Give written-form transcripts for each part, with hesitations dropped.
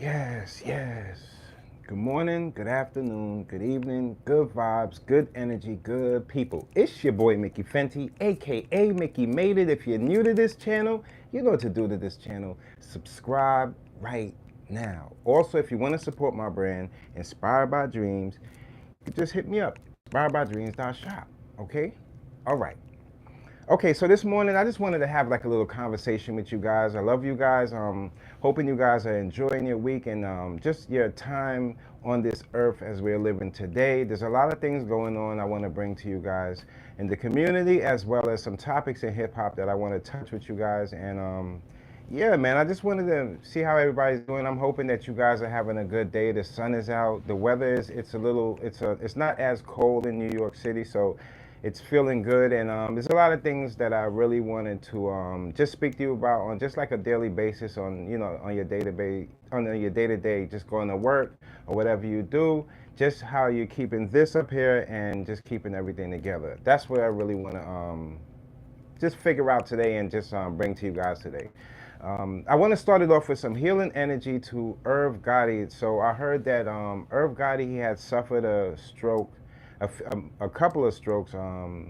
Yes, yes. Good morning, good afternoon, good evening, good vibes, good energy, good people. It's your boy Mickey Fenty, aka Mickey Made It. If you're new to this channel, you know what to do to this channel. Subscribe right now. Also, if you want to support my brand, Inspired by Dreams, you can just hit me up, inspiredbydreams.shop. Okay? All right. Okay, so this morning I just wanted to have like a little conversation with you guys. I love you guys. Hoping you guys are enjoying your week and just your time on this earth as we're living today. There's a lot of things going on I want to bring to you guys in the community, as well as some topics in hip hop that I want to touch with you guys. And yeah, man, I just wanted to see how everybody's doing. I'm hoping that you guys are having a good day. The sun is out. The weather is it's not as cold in New York City, so it's feeling good. And there's a lot of things that I really wanted to just speak to you about on just like a daily basis on on your day-to-day your day-to-day, just going to work or whatever you do, just how you're keeping this up here and just keeping everything together. That's what I really want to just figure out today and just bring to you guys today. I want to start it off with some healing energy to Irv Gotti. So I heard that Irv Gotti, he had suffered a stroke, a couple of strokes. I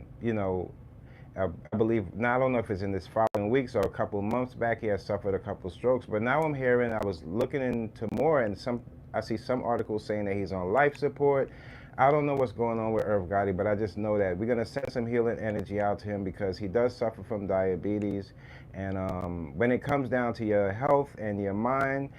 believe, now I don't know if it's in this following weeks or a couple of months back, he had suffered a couple of strokes. But now I'm hearing, I was looking into more, and I see some articles saying that he's on life support. I don't know what's going on with Irv Gotti, but I just know that we're gonna send some healing energy out to him because he does suffer from diabetes. And when it comes down to your health and your mind,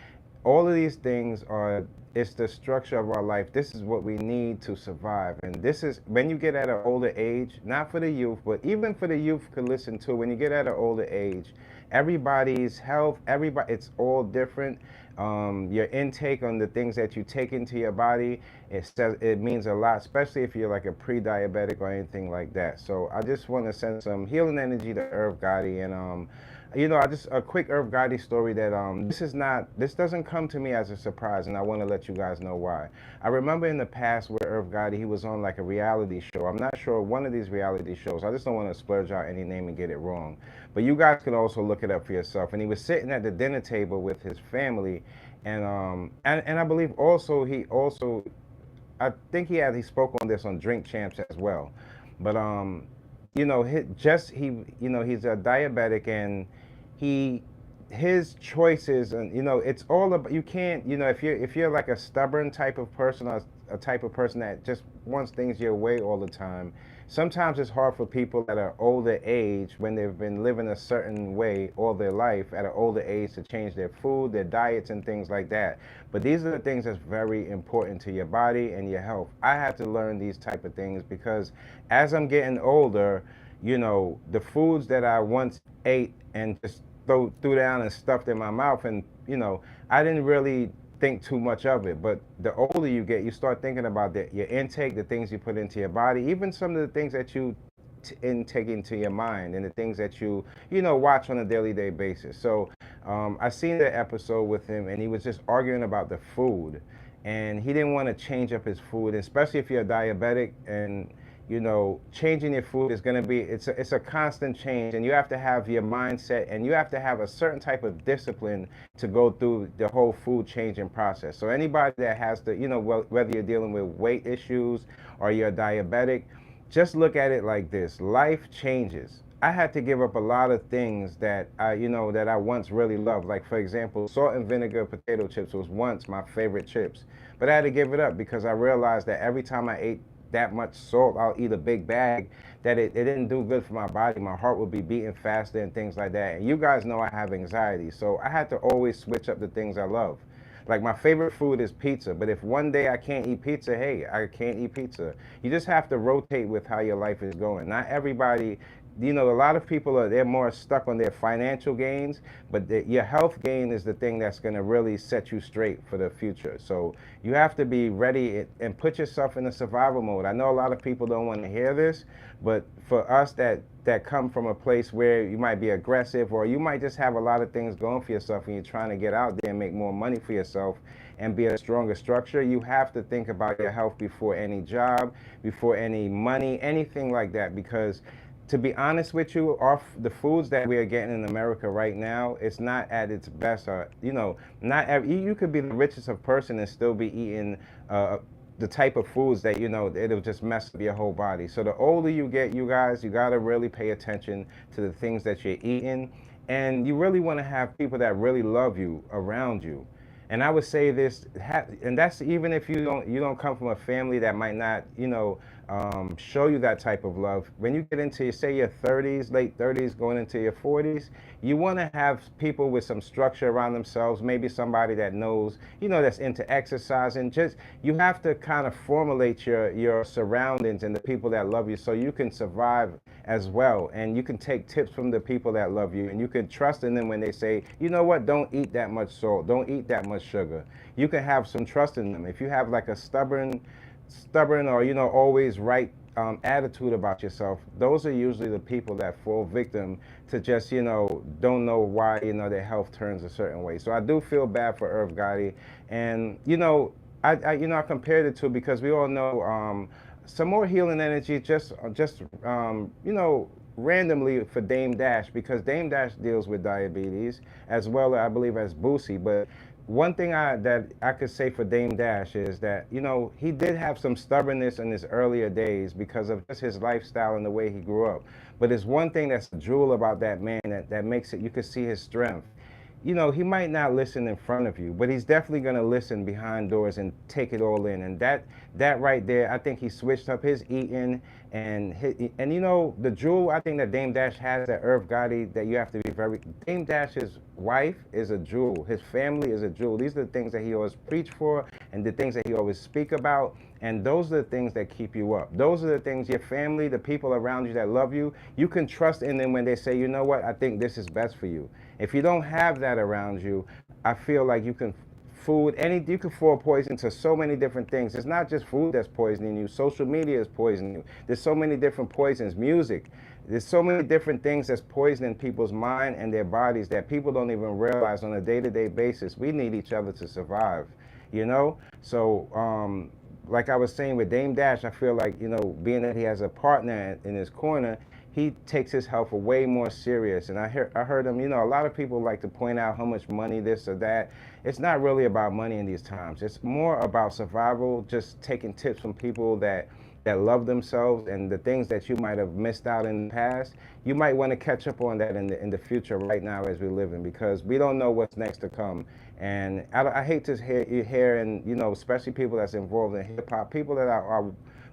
all of these things are, it's the structure of our life. This is what we need to survive. And this is when you get at an older age, not for the youth, but even for the youth could listen to, when you get at an older age, everybody's health, it's all different. Your intake on the things that you take into your body, it means a lot, especially if you're like a pre-diabetic or anything like that. So I just want to send some healing energy to Irv Gotti. And I just a quick Irv Gotti story that this doesn't come to me as a surprise, and I want to let you guys know why. I remember in the past where Irv Gotti, he was on like a reality show. I'm not sure, one of these reality shows. I just don't want to splurge out any name and get it wrong. But you guys can also look it up for yourself. And he was sitting at the dinner table with his family, and I believe also I think he spoke on this on Drink Champs as well. But he's a diabetic, and he his choices, and it's all about, you can't, if you're like a stubborn type of person, or a type of person that just wants things your way all the time. Sometimes it's hard for people at an older age, when they've been living a certain way all their life at an older age, to change their food, their diets, and things like that. But these are the things that's very important to your body and your health. I had to learn these type of things because as I'm getting older, the foods that I once ate and just threw down and stuffed in my mouth, and I didn't really think too much of it. But the older you get, you start thinking about your intake, the things you put into your body, even some of the things that you intake into your mind, and the things that you watch on a daily day basis. So I seen the episode with him, and he was just arguing about the food, and he didn't want to change up his food, especially if you're diabetic. And changing your food is going to be, it's a constant change, and you have to have your mindset, and you have to have a certain type of discipline to go through the whole food changing process. So anybody that has whether you're dealing with weight issues or you're diabetic, just look at it like this: life changes. I had to give up a lot of things that I once really loved. Like, for example, salt and vinegar potato chips was once my favorite chips, but I had to give it up because I realized that every time I ate that much salt, I'll eat a big bag, that it didn't do good for my body. My heart would be beating faster and things like that. And you guys know I have anxiety, so I had to always switch up the things I love. Like, my favorite food is pizza, but if one day I can't eat pizza, hey, I can't eat pizza. You just have to rotate with how your life is going. Not everybody, a lot of people they're more stuck on their financial gains, but your health gain is the thing that's going to really set you straight for the future. So you have to be ready and put yourself in a survival mode. I know a lot of people don't want to hear this, but for us that come from a place where you might be aggressive, or you might just have a lot of things going for yourself, and you're trying to get out there and make more money for yourself and be a stronger structure, you have to think about your health before any job, before any money, anything like that. Because to be honest with you, the foods that we are getting in America right now, it's not at its best. Or not every, you could be the richest of person and still be eating the type of foods that it'll just mess up your whole body. So the older you get, you guys, you gotta really pay attention to the things that you're eating, and you really want to have people that really love you around you. And I would say this, and that's even if you don't come from a family that might not, show you that type of love. When you get into, say, your 30s, late 30s, going into your 40s, you want to have people with some structure around themselves. Maybe somebody that knows, that's into exercising. Just you have to kind of formulate your surroundings and the people that love you, so you can survive as well. And you can take tips from the people that love you, and you can trust in them when they say, you know what, don't eat that much salt, don't eat that much sugar. You can have some trust in them. If you have like a stubborn or always right attitude about yourself, those are usually the people that fall victim to just don't know why their health turns a certain way. So I do feel bad for Irv Gotti, and I compared it to, because we all know some more healing energy just randomly for Dame Dash, because Dame Dash deals with diabetes as well, I believe, as Boosie. But one thing that I could say for Dame Dash is that, he did have some stubbornness in his earlier days because of just his lifestyle and the way he grew up. But there's one thing that's a jewel about that man that makes it, you can see his strength. He might not listen in front of you, but he's definitely going to listen behind doors and take it all in. And that right there, I think he switched up his eating and the jewel I think that Dame Dash has that Irv Gotti, that you have to be Dame Dash's wife is a jewel. His family is a jewel. These are the things that he always preach for and the things that he always speak about. And those are the things that keep you up. Those are the things, your family, the people around you that love you, you can trust in them when they say, you know what, I think this is best for you. If you don't have that around you, I feel like you can fall poison to so many different things. It's not just food that's poisoning you. Social media is poisoning you. There's so many different poisons. Music. There's so many different things that's poisoning people's mind and their bodies that people don't even realize on a day-to-day basis. We need each other to survive, So, like I was saying with Dame Dash, I feel like, being that he has a partner in his corner, he takes his health way more serious. And I heard him, a lot of people like to point out how much money this or that. It's not really about money in these times. It's more about survival, just taking tips from people that love themselves, and the things that you might have missed out in the past, you might want to catch up on that in the future right now as we live in, because we don't know what's next to come. And I hate to hear and, especially people that's involved in hip hop, people that I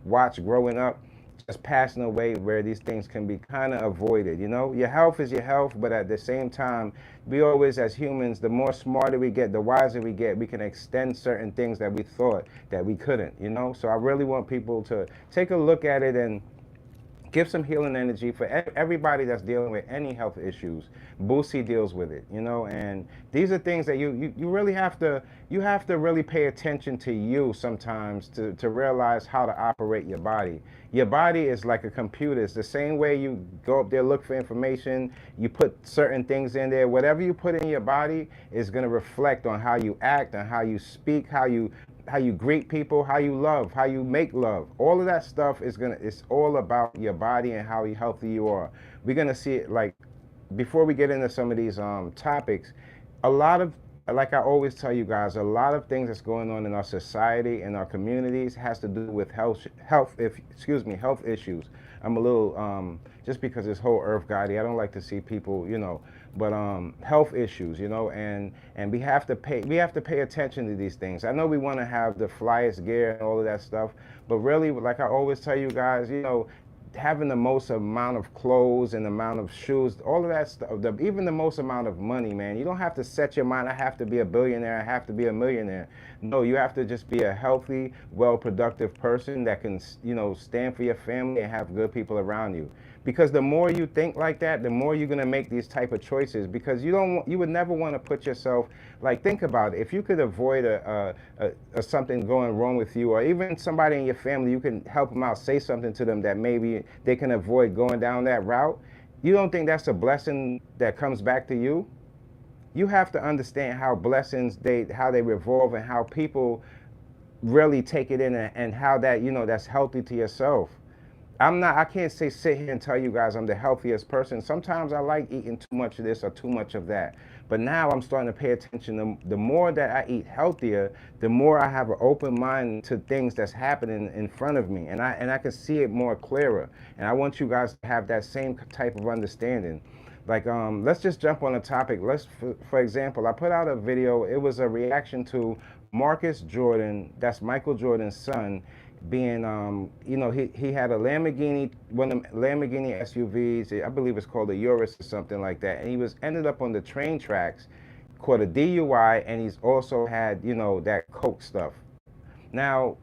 watched growing up, just passing away, where these things can be kind of avoided. Your health is your health, but at the same time, we always, as humans, the more smarter we get, the wiser we get, we can extend certain things that we thought that we couldn't. So I really want people to take a look at it and give some healing energy for everybody that's dealing with any health issues. Boosie deals with it, and these are things that you really have to really pay attention to you sometimes to realize how to operate your body. Your body is like a computer. It's the same way you go up there, look for information, you put certain things in there. Whatever you put in your body is going to reflect on how you act and how you speak, how you greet people, how you love, how you make love. All of that stuff it's all about your body and how healthy you are. We're gonna see it, like, before we get into some of these topics, a lot of, like I always tell you guys, a lot of things that's going on in our society and our communities has to do with health issues. I'm a little, just because this whole Irv Gotti, I don't like to see people, but health issues, and we have to pay attention to these things. I know we want to have the flyest gear and all of that stuff, but really, like I always tell you guys, having the most amount of clothes and amount of shoes, all of that stuff, even the most amount of money, man. You don't have to set your mind, I have to be a billionaire, I have to be a millionaire. No, you have to just be a healthy, well-productive person that can, stand for your family and have good people around you. Because the more you think like that, the more you're going to make these type of choices, because you would never want to put yourself, like, think about it. If you could avoid something going wrong with you, or even somebody in your family, you can help them out, say something to them that maybe they can avoid going down that route. You don't think that's a blessing that comes back to you? You have to understand how blessings, how they revolve, and how people really take it in, and how that, that's healthy to yourself. I can't sit here and tell you guys I'm the healthiest person. Sometimes I like eating too much of this or too much of that. But now I'm starting to pay attention. The more that I eat healthier, the more I have an open mind to things that's happening in front of me. And I can see it more clearer. And I want you guys to have that same type of understanding. Like, let's just jump on a topic. For example, I put out a video. It was a reaction to Marcus Jordan, that's Michael Jordan's son, being, he had a Lamborghini, one of the Lamborghini SUVs. I believe it's called a Urus or something like that. And he was ended up on the train tracks, caught a DUI, and he's also had, that coke stuff. Now,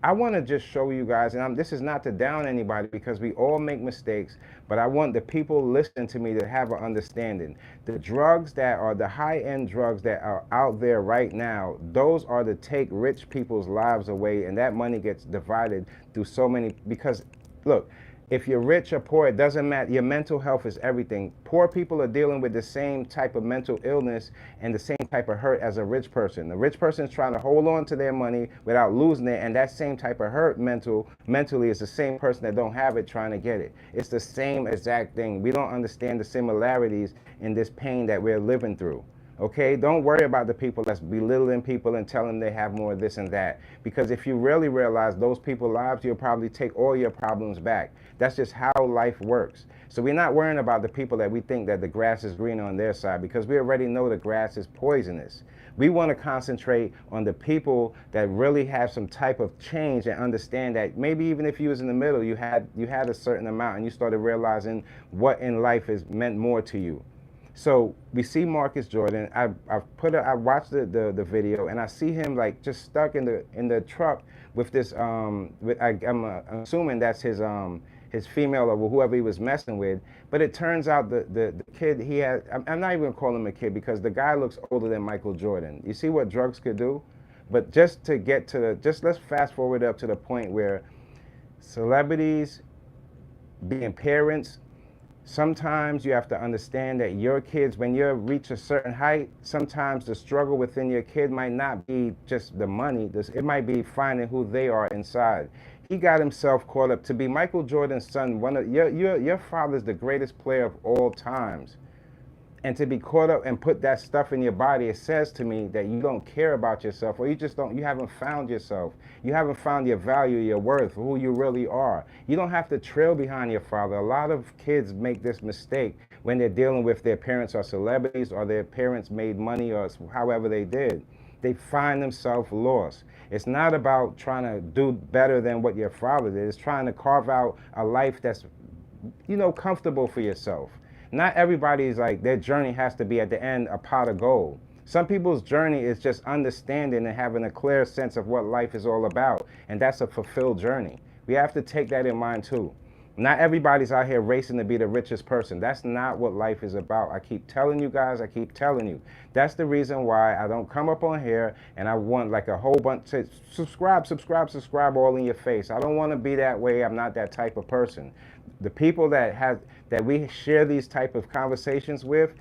I want to just show you guys, and this is not to down anybody because we all make mistakes, but I want the people listening to me to have an understanding. The drugs that are the high-end drugs that are out there right now, those are to take rich people's lives away, and that money gets divided through so many, because look, if you're rich or poor, it doesn't matter. Your mental health is everything. Poor people are dealing with the same type of mental illness and the same type of hurt as a rich person. The rich person is trying to hold on to their money without losing it, and that same type of hurt mentally is the same person that don't have it trying to get it. It's the same exact thing. We don't understand the similarities in this pain that we're living through. Okay, don't worry about the people that's belittling people and telling them they have more of this and that. Because if you really realize those people's lives, you'll probably take all your problems back. That's just how life works. So we're not worrying about the people that we think that the grass is green on their side, because we already know the grass is poisonous. We want to concentrate on the people that really have some type of change and understand that maybe even if you was in the middle, you had a certain amount and you started realizing what in life is meant more to you. So we see Marcus Jordan. I watched the video, and I see him like just stuck in the truck with this I'm assuming that's his female or whoever he was messing with. But it turns out the kid he had, I'm not even gonna call him a kid because the guy looks older than Michael Jordan. You see what drugs could do? But just to get to let's fast forward up to the point where celebrities being parents, sometimes you have to understand that your kids, when you reach a certain height, sometimes the struggle within your kid might not be just the money. It might be finding who they are inside. He got himself caught up to be Michael Jordan's son. Your father's the greatest player of all times. And to be caught up and put that stuff in your body, it says to me that you don't care about yourself, or you haven't found yourself. You haven't found your value, your worth, who you really are. You don't have to trail behind your father. A lot of kids make this mistake when they're dealing with their parents or celebrities, or their parents made money, or however they did. They find themselves lost. It's not about trying to do better than what your father did. It's trying to carve out a life that's, comfortable for yourself. Not everybody's like, their journey has to be at the end a pot of gold. Some people's journey is just understanding and having a clear sense of what life is all about. And that's a fulfilled journey. We have to take that in mind too. Not everybody's out here racing to be the richest person. That's not what life is about. I keep telling you guys, I keep telling you. That's the reason why I don't come up on here and I want like a whole bunch to subscribe all in your face. I don't want to be that way. I'm not that type of person. The people that we share these type of conversations with,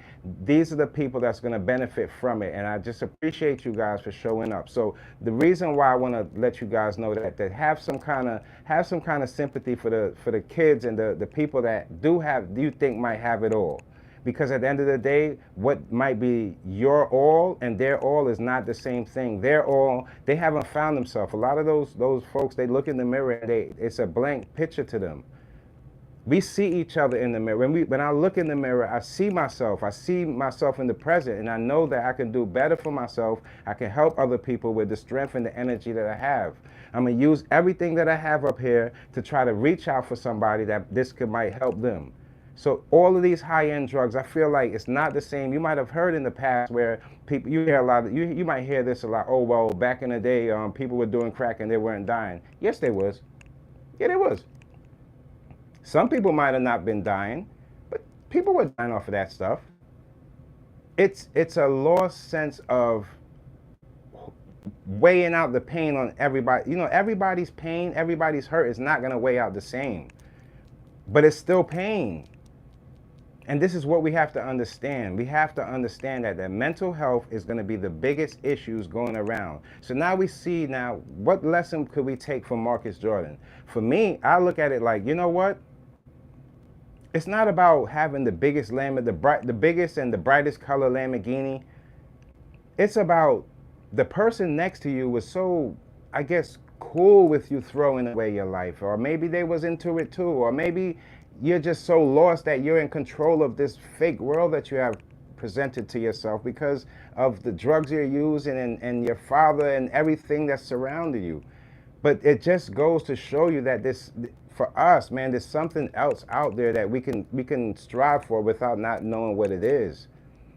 these are the people that's going to benefit from it. And I just appreciate you guys for showing up. So the reason why I want to let you guys know that have some kind of sympathy for the kids and the people that you think might have it all. Because at the end of the day, what might be your all and their all is not the same thing. Their all, they haven't found themselves. A lot of those folks, they look in the mirror and it's a blank picture to them. We see each other in the mirror. When I look in the mirror, I see myself in the present, and I know that I can do better for myself. I can help other people with the strength and the energy that I have. I'm gonna use everything that I have up here to try to reach out for somebody that might help them. So all of these high-end drugs, I feel like it's not the same. You might have heard in the past where people, you hear a lot, you might hear this a lot. Oh, well, back in the day, people were doing crack and they weren't dying. Yes, they was. Yeah, they was. Some people might have not been dying, but people were dying off of that stuff. It's a lost sense of weighing out the pain on everybody. Everybody's pain, everybody's hurt is not going to weigh out the same, but it's still pain. And this is what we have to understand. We have to understand that mental health is going to be the biggest issues going around. So now we see now, what lesson could we take from Marcus Jordan? For me, I look at it like, you know what? It's not about having the biggest the biggest and the brightest color Lamborghini. It's about the person next to you was so, I guess, cool with you throwing away your life, or maybe they was into it too, or maybe you're just so lost that you're in control of this fake world that you have presented to yourself because of the drugs you're using and your father and everything that's surrounding you. But it just goes to show you that this, for us, man, there's something else out there that we can strive for without not knowing what it is.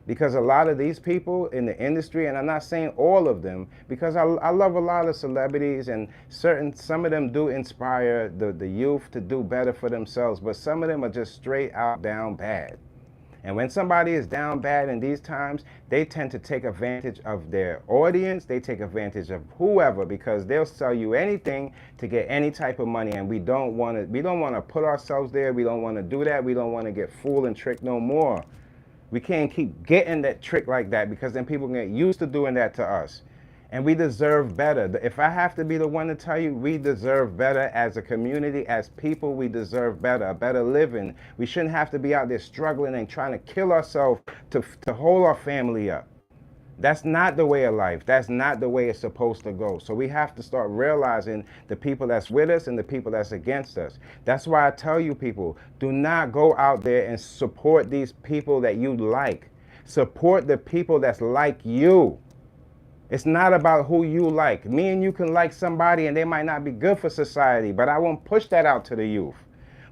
Because a lot of these people in the industry, and I'm not saying all of them, because I love a lot of celebrities, and some of them do inspire the youth to do better for themselves, but some of them are just straight out down bad. And when somebody is down bad in these times, they tend to take advantage of their audience. They take advantage of whoever, because they'll sell you anything to get any type of money. And we don't want to put ourselves there. We don't want to do that. We don't want to get fooled and tricked no more. We can't keep getting that trick like that, because then people get used to doing that to us. And we deserve better. If I have to be the one to tell you, we deserve better as a community, as people. We deserve better, a better living. We shouldn't have to be out there struggling and trying to kill ourselves to hold our family up. That's not the way of life. That's not the way it's supposed to go. So we have to start realizing the people that's with us and the people that's against us. That's why I tell you people, do not go out there and support these people that you like. Support the people that's like you. It's not about who you like. Me and you can like somebody and they might not be good for society, but I won't push that out to the youth.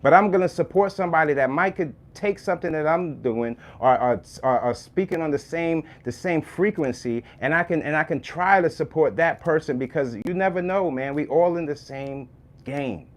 But I'm going to support somebody that might could take something that I'm doing or speaking on the same frequency, and I can try to support that person, because you never know, man. We all in the same game.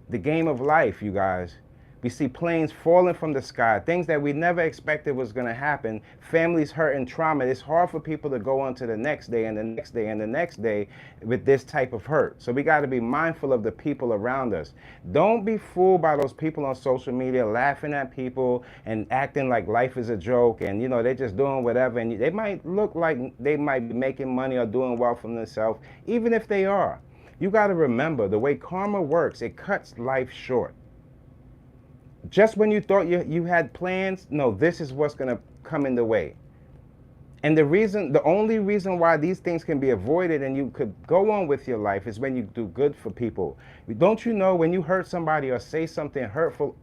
The game of life, you guys. We see planes falling from the sky, things that we never expected was going to happen, families hurt and trauma. It's hard for people to go on to the next day and the next day and the next day with this type of hurt. So we got to be mindful of the people around us. Don't be fooled by those people on social media laughing at people and acting like life is a joke, and, you know, they're just doing whatever, and they might look like they might be making money or doing well for themselves, even if they are. You got to remember, the way karma works, it cuts life short. Just when you thought you had plans, no, this is what's going to come in the way. And the only reason why these things can be avoided and you could go on with your life is when you do good for people. Don't you know, when you hurt somebody or say something hurtful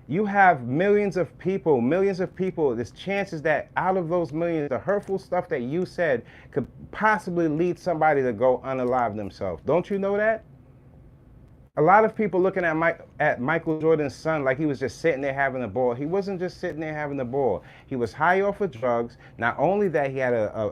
you have millions of people, there's chances that out of those millions, the hurtful stuff that you said could possibly lead somebody to go unalive themselves. Don't you know that? A lot of people looking at Michael Jordan's son like he was just sitting there having a ball. He wasn't just sitting there having a ball. He was high off of drugs. Not only that,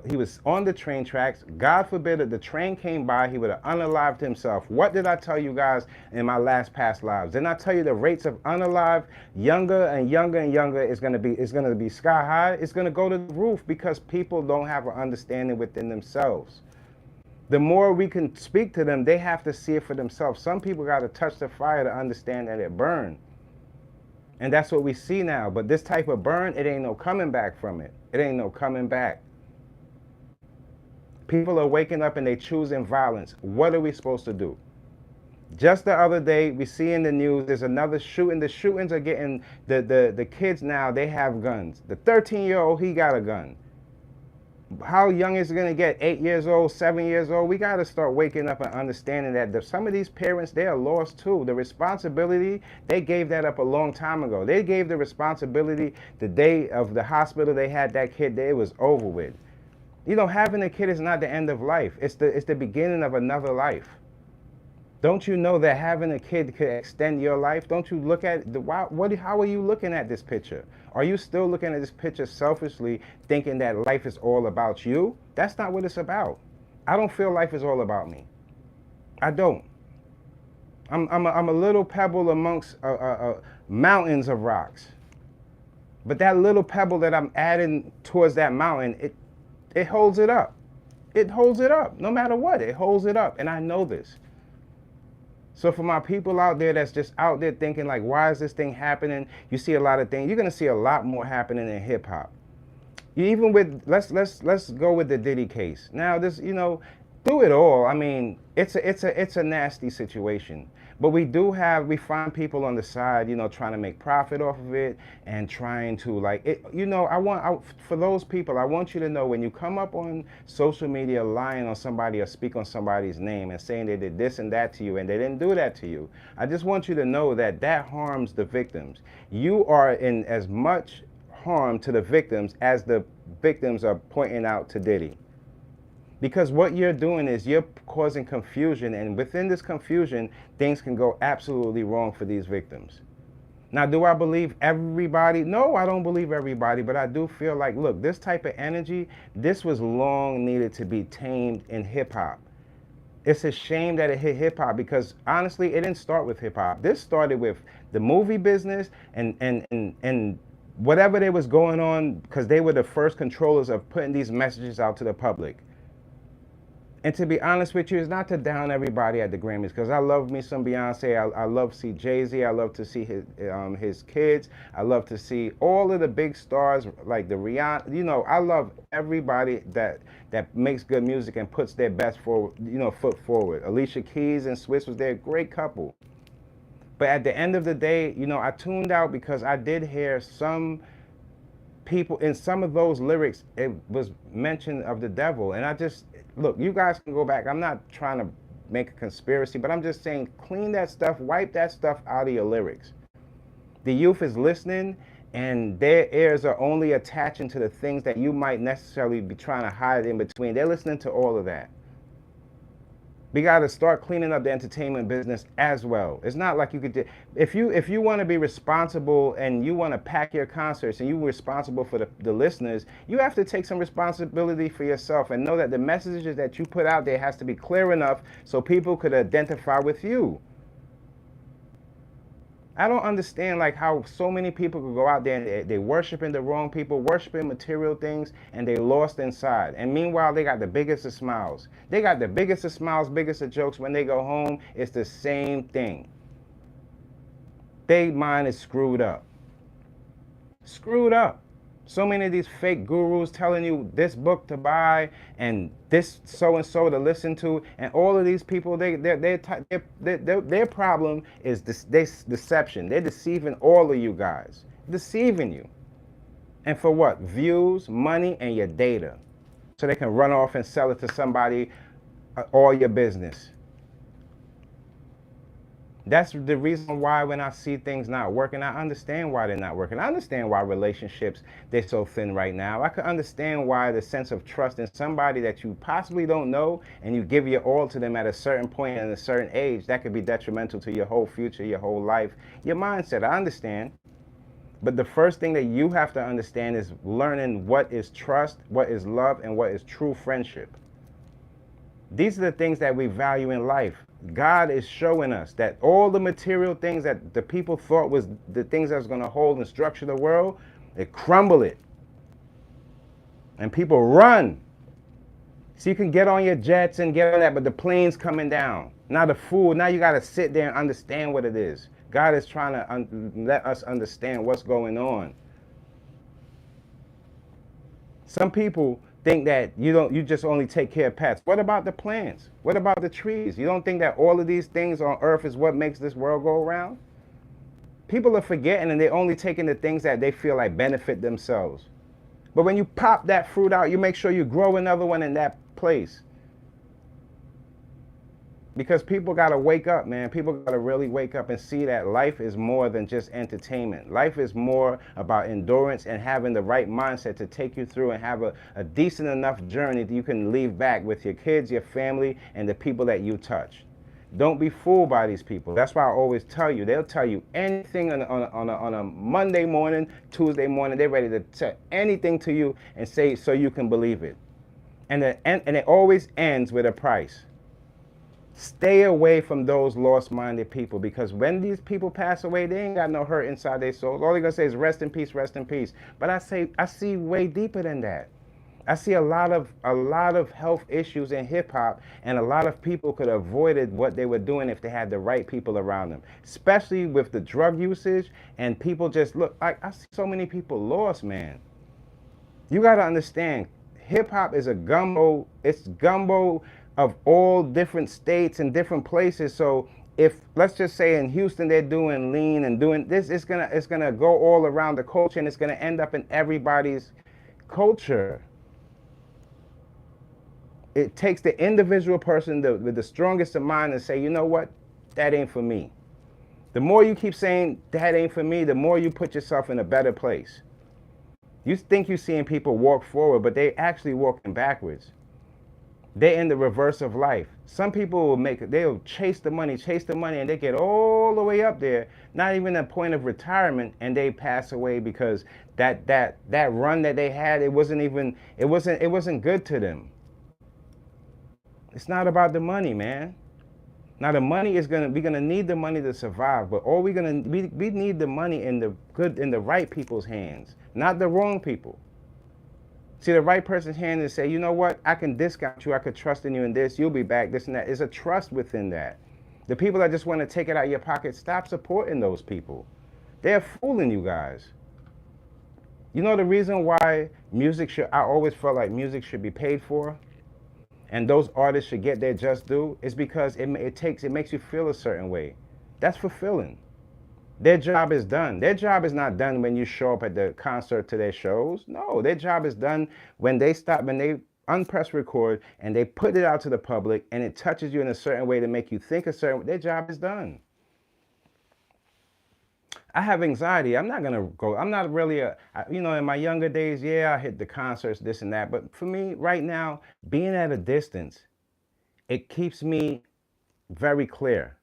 he was on the train tracks. God forbid that the train came by, he would have unalived himself. What did I tell you guys in my past lives? Didn't I tell you the rates of unalive younger and younger and younger is going to be sky high? It's going to go to the roof, because people don't have an understanding within themselves. The more we can speak to them, they have to see it for themselves. Some people got to touch the fire to understand that it burned. And that's what we see now. But this type of burn, it ain't no coming back from it. It ain't no coming back. People are waking up and they choosing violence. What are we supposed to do? Just the other day, we see in the news, there's another shooting. The shootings are getting, the kids now, they have guns. The 13-year-old, he got a gun. How young is it going to get? 8 years old, 7 years old? We got to start waking up and understanding that some of these parents, they are lost too. The responsibility, they gave that up a long time ago. They gave the responsibility the day of the hospital they had that kid there, it was over with. You know, having a kid is not the end of life. It's the beginning of another life. Don't you know that having a kid could extend your life? Don't you look at how are you looking at this picture? Are you still looking at this picture selfishly, thinking that life is all about you? That's not what it's about. I don't feel life is all about me. I don't. I'm a little pebble amongst mountains of rocks. But that little pebble that I'm adding towards that mountain, it holds it up. It holds it up. No matter what, it holds it up. And I know this. So for my people out there that's just out there thinking like, why is this thing happening? You see a lot of things. You're gonna see a lot more happening in hip hop. Even with let's go with the Diddy case. Now this, through it all, I mean, it's a nasty situation. But we find people on the side, trying to make profit off of it and trying to like it. For those people, I want you to know when you come up on social media lying on somebody or speak on somebody's name and saying they did this and that to you and they didn't do that to you. I just want you to know that that harms the victims. You are in as much harm to the victims as the victims are pointing out to Diddy. Because what you're doing is you're causing confusion, and within this confusion, things can go absolutely wrong for these victims. Now, do I believe everybody? No, I don't believe everybody, but I do feel like, look, this type of energy, this was long needed to be tamed in hip hop. It's a shame that it hit hip hop because honestly, it didn't start with hip hop. This started with the movie business and whatever there was going on, because they were the first controllers of putting these messages out to the public. And to be honest with you, it's not to down everybody at the Grammys, because I love me some Beyonce. I love to see Jay-Z. I love to see his kids. I love to see all of the big stars like the Rihanna. I love everybody that makes good music and puts their best foot forward. Alicia Keys and Swiss was there, great couple. But at the end of the day, I tuned out because I did hear some people in some of those lyrics, it was mention of the devil. And I just, look, you guys can go back. I'm not trying to make a conspiracy, but I'm just saying clean that stuff, wipe that stuff out of your lyrics. The youth is listening and their ears are only attaching to the things that you might necessarily be trying to hide in between. They're listening to all of that. We got to start cleaning up the entertainment business as well. It's not like you could, if you want to be responsible and you want to pack your concerts and you're responsible for the listeners, you have to take some responsibility for yourself and know that the messages that you put out there has to be clear enough so people could identify with you. I don't understand like how so many people could go out there and they worshiping the wrong people, worshiping material things, and they lost inside. And meanwhile, they got the biggest of smiles. They got the biggest of smiles, biggest of jokes. When they go home, it's the same thing. Their mind is screwed up. Screwed up. So many of these fake gurus telling you this book to buy and this so-and-so to listen to, and all of these people, their problem is this deception. They're deceiving all of you guys. Deceiving you. And for what? Views, money, and your data. So they can run off and sell it to somebody, all your business. That's the reason why when I see things not working, I understand why they're not working. I understand why relationships, they're so thin right now. I can understand why the sense of trust in somebody that you possibly don't know and you give your all to them at a certain point and a certain age, that could be detrimental to your whole future, your whole life, your mindset. I understand. But the first thing that you have to understand is learning what is trust, what is love, and what is true friendship. These are the things that we value in life. God is showing us that all the material things that the people thought was the things that was going to hold and structure the world, they crumble it. And people run. So you can get on your jets and get on that, but the plane's coming down. Now the food, now you got to sit there and understand what it is. God is trying to let us understand what's going on. Some people think that you just only take care of pets. What about the plants? What about the trees? You don't think that all of these things on earth is what makes this world go around? People are forgetting and they're only taking the things that they feel like benefit themselves. But when you pop that fruit out, you make sure you grow another one in that place. Because people got to wake up, man. People got to really wake up and see that life is more than just entertainment. Life is more about endurance and having the right mindset to take you through and have a decent enough journey that you can leave back with your kids, your family, and the people that you touch. Don't be fooled by these people. That's why I always tell you, they'll tell you anything on a Monday morning, Tuesday morning. They're ready to tell anything to you and say so you can believe it. And it always ends with a price. Stay away from those lost-minded people, because when these people pass away, they ain't got no hurt inside their souls. All they're going to say is rest in peace, rest in peace. But I see way deeper than that. I see a lot of health issues in hip hop, and a lot of people could have avoided what they were doing if they had the right people around them. Especially with the drug usage and people just look like I see so many people lost, man. You gotta understand, hip hop is a gumbo. It's gumbo of all different states and different places. So if let's just say in Houston they're doing lean and doing this, it's gonna go all around the culture and it's gonna end up in everybody's culture. It takes the individual person with the strongest of mind to say, you know what, that ain't for me. The more you keep saying that ain't for me, the more you put yourself in a better place. You think you're seeing people walk forward, but they actually walking backwards. They're in the reverse of life. Some people they'll chase the money, and they get all the way up there, not even a point of retirement, and they pass away because that run that they had, it wasn't good to them. It's not about the money, man. Now the money is we're gonna need the money to survive, but all we need the money in the right people's hands, not the wrong people. See the right person's hand and say, you know what, I can discount you, I could trust in you in this, you'll be back, this and that. There's a trust within that. The people that just want to take it out of your pocket, stop supporting those people. They're fooling you guys. You know the reason why I always felt like music should be paid for? And those artists should get their just due is because it makes you feel a certain way. That's fulfilling. Their job is done. Their job is not done when you show up at the concert to their shows. No, their job is done when they unpress record and they put it out to the public and it touches you in a certain way to make you think a certain way. Their job is done. I have anxiety. I'm not really in my younger days, yeah, I hit the concerts, this and that. But for me, right now, being at a distance, it keeps me very clear.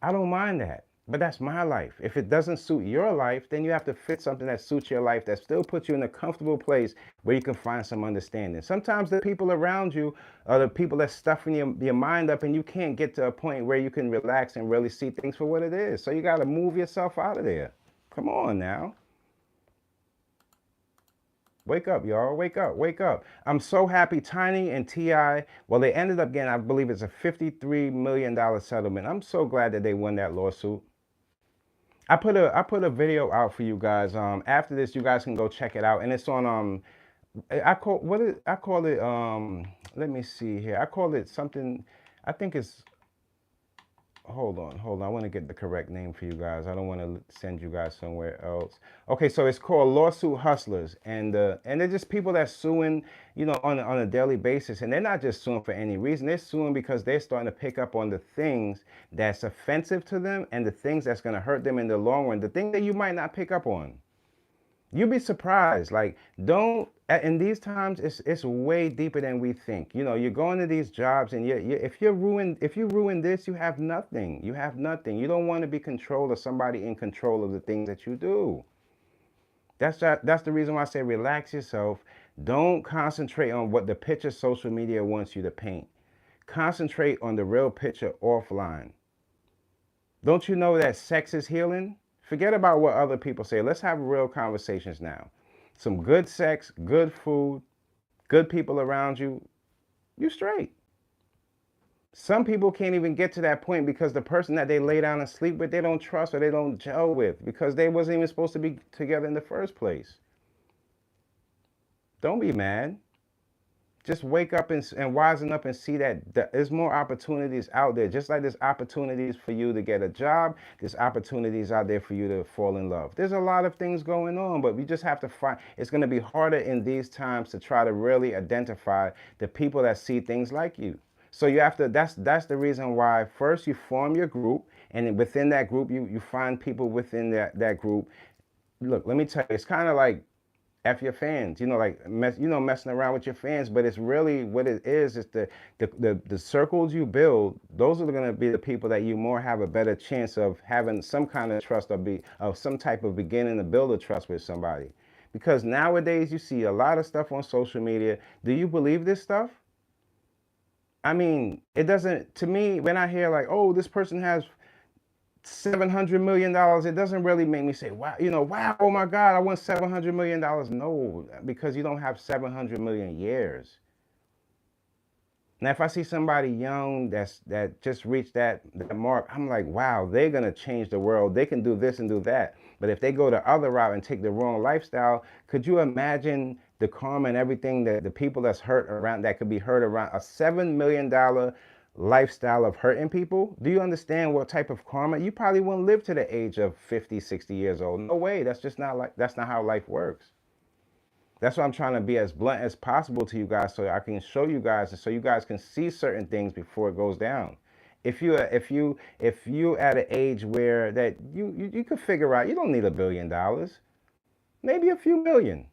I don't mind that, but that's my life. If it doesn't suit your life, then you have to fit something that suits your life, that still puts you in a comfortable place where you can find some understanding. Sometimes the people around you are the people that's stuffing your mind up, and you can't get to a point where you can relax and really see things for what it is. So you got to move yourself out of there. Come on now. Wake up, y'all. Wake up. Wake up. I'm so happy Tiny and T.I., well, they ended up getting, I believe it's a $53 million settlement. I'm so glad that they won that lawsuit. I put a video out for you guys. After this, you guys can go check it out, and it's on I call it let me see here. I call it something. I think it's hold on. I want to get the correct name for you guys. I don't want to send you guys somewhere else. Okay, so it's called Lawsuit Hustlers, and they're just people that suing, on a daily basis, and they're not just suing for any reason. They're suing because they're starting to pick up on the things that's offensive to them and the things that's going to hurt them in the long run. The thing that you might not pick up on. You'd be surprised. Like, don't in these times, it's way deeper than we think. You're going to these jobs, and if you ruin this, you have nothing. You have nothing. You don't want to be controlled or somebody in control of the things that you do. That's the reason why I say relax yourself. Don't concentrate on what the picture social media wants you to paint. Concentrate on the real picture offline. Don't you know that sex is healing? Forget about what other people say. Let's have real conversations now. Some good sex, good food, good people around you, you straight. Some people can't even get to that point because the person that they lay down and sleep with, they don't trust or they don't gel with because they wasn't even supposed to be together in the first place. Don't be mad. Just wake up and wisen up and see that there's more opportunities out there. Just like there's opportunities for you to get a job, there's opportunities out there for you to fall in love. There's a lot of things going on, but we just have to find. It's going to be harder in these times to try to really identify the people that see things like you. So you have to. That's the reason why first you form your group, and within that group you find people within that group. Look, let me tell you, it's kind of like F your fans, messing around with your fans, but it's really what it is the circles you build, those are going to be the people that you more have a better chance of having some kind of trust of some type of beginning to build a trust with somebody. Because nowadays you see a lot of stuff on social media. Do you believe this stuff? I mean, it doesn't, to me, when I hear like, oh, this person has $700 million, it doesn't really make me say, wow, wow, oh my God, I want $700 million. No, because you don't have 700 million years. Now, if I see somebody young that just reached that mark, I'm like, wow, they're gonna change the world. They can do this and do that. But if they go the other route and take the wrong lifestyle, could you imagine the karma and everything that the people that's hurt around that could be hurt around a $7 million lifestyle of hurting people? Do you understand what type of karma? You probably wouldn't live to the age of 50, 60 years old. No way. That's just not like that's not how life works. That's why I'm trying to be as blunt as possible to you guys so I can show you guys and so you guys can see certain things before it goes down. If you at an age where that you could figure out you don't need $1 billion, maybe a few million.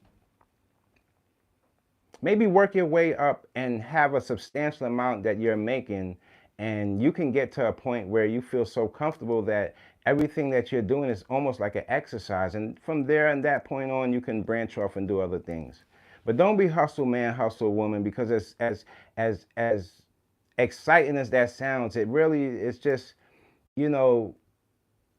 Maybe work your way up and have a substantial amount that you're making, and you can get to a point where you feel so comfortable that everything that you're doing is almost like an exercise, and from there and that point on you can branch off and do other things. But don't be hustle man, hustle woman, because as exciting as that sounds, it really it's just, you know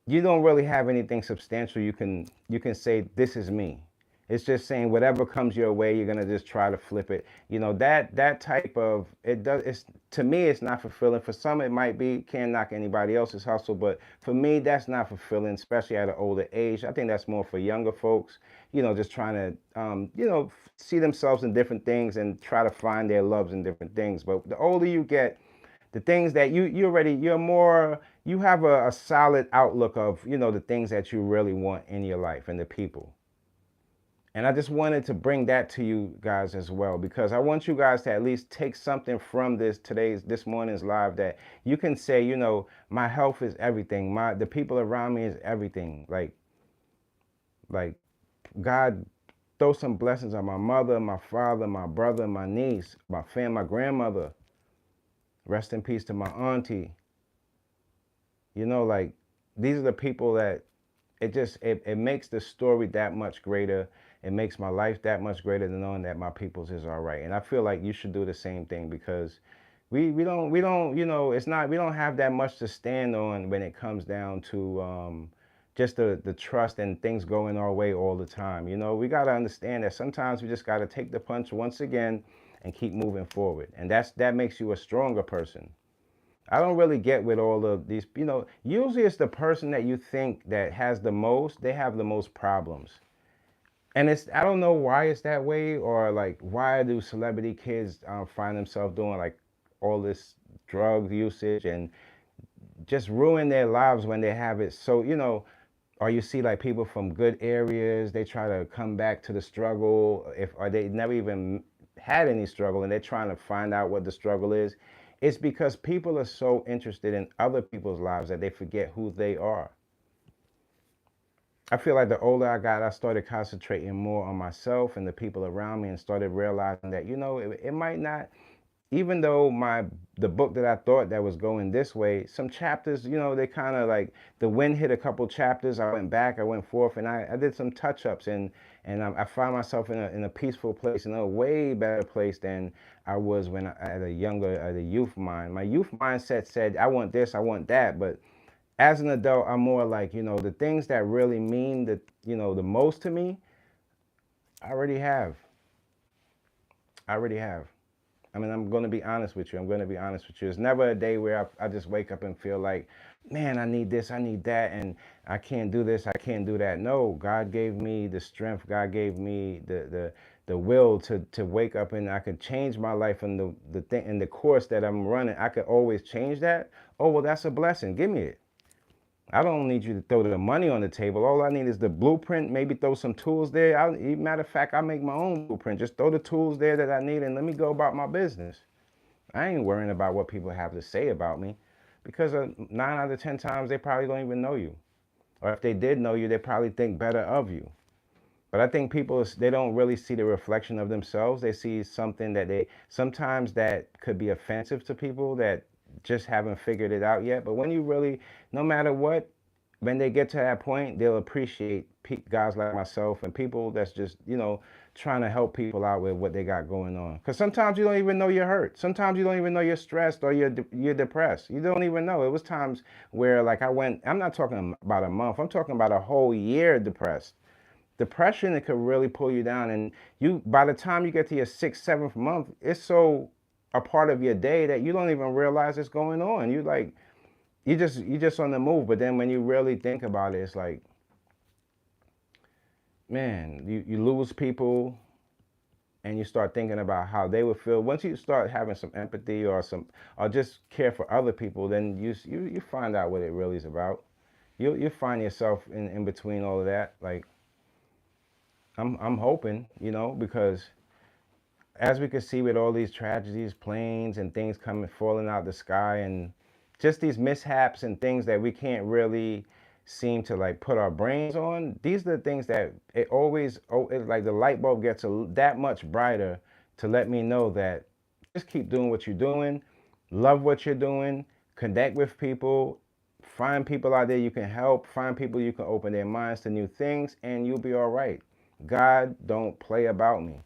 you don't really have anything substantial you can say this is me. It's just saying whatever comes your way, you're gonna just try to flip it. That type of it does. It's to me, it's not fulfilling. For some, it might be. Can't knock anybody else's hustle, but for me, that's not fulfilling, especially at an older age. I think that's more for younger folks. Just trying to see themselves in different things and try to find their loves in different things. But the older you get, the things that you have a solid outlook of the things that you really want in your life and the people. And I just wanted to bring that to you guys as well, because I want you guys to at least take something from this morning's live, that you can say, my health is everything, the people around me is everything. Like God, throw some blessings on my mother, my father, my brother, my niece, my my grandmother. Rest in peace to my auntie. Like, these are the people that it makes the story that much greater. It makes my life that much greater than knowing that my people's is all right. And I feel like you should do the same thing, because we don't it's not, we don't have that much to stand on when it comes down to just the trust and things going our way all the time. We got to understand that sometimes we just got to take the punch once again and keep moving forward. And that makes you a stronger person. I don't really get with all of these, usually it's the person that you think that has the most, they have the most problems. And I don't know why it's that way, or like, why do celebrity kids find themselves doing like all this drug usage and just ruin their lives when they have it. So, or you see like people from good areas, they try to come back to the struggle, or they never even had any struggle and they're trying to find out what the struggle is. It's because people are so interested in other people's lives that they forget who they are. I feel like the older I got, I started concentrating more on myself and the people around me, and started realizing that, it might not, even though the book that I thought that was going this way, some chapters, they kind of like, the wind hit a couple chapters. I went back, I went forth, and I did some touch-ups, and I found myself in a peaceful place, in a way better place than I was when at a youth mind. My youth mindset said, I want this, I want that. But as an adult, I'm more like, the things that really mean the most to me, I already have. I already have. I mean, I'm going to be honest with you. I'm going to be honest with you. It's never a day where I just wake up and feel like, man, I need this, I need that, and I can't do this, I can't do that. No, God gave me the strength. God gave me the will to wake up, and I could change my life and the thing and the course that I'm running. I could always change that. Oh, well, that's a blessing. Give me it. I don't need you to throw the money on the table. All I need is the blueprint, maybe throw some tools there. Matter of fact, I make my own blueprint. Just throw the tools there that I need and let me go about my business. I ain't worrying about what people have to say about me, because 9 out of 10 times they probably don't even know you. Or if they did know you, they probably think better of you. But I think people, they don't really see the reflection of themselves. They see something that sometimes that could be offensive to people that just haven't figured it out yet. But when you really, no matter what, when they get to that point, they'll appreciate guys like myself and people that's just, trying to help people out with what they got going on. Because sometimes you don't even know you're hurt. Sometimes you don't even know you're stressed or you're depressed. You don't even know. It was times where, like, I'm not talking about a month, I'm talking about a whole year depressed. Depression, it could really pull you down. And by the time you get to your sixth, seventh month, it's so a part of your day that you don't even realize it's going on. You just on the move. But then when you really think about it, it's like, man, you lose people and you start thinking about how they would feel. Once you start having some empathy or just care for other people, then you find out what it really is about. You find yourself in between all of that. Like, I'm hoping, because as we can see with all these tragedies, planes and things coming falling out the sky, and just these mishaps and things that we can't really seem to like put our brains on. These are the things that it's like the light bulb gets that much brighter to let me know that just keep doing what you're doing, love what you're doing, connect with people, find people out there you can help, find people you can open their minds to new things, and you'll be all right. God don't play about me.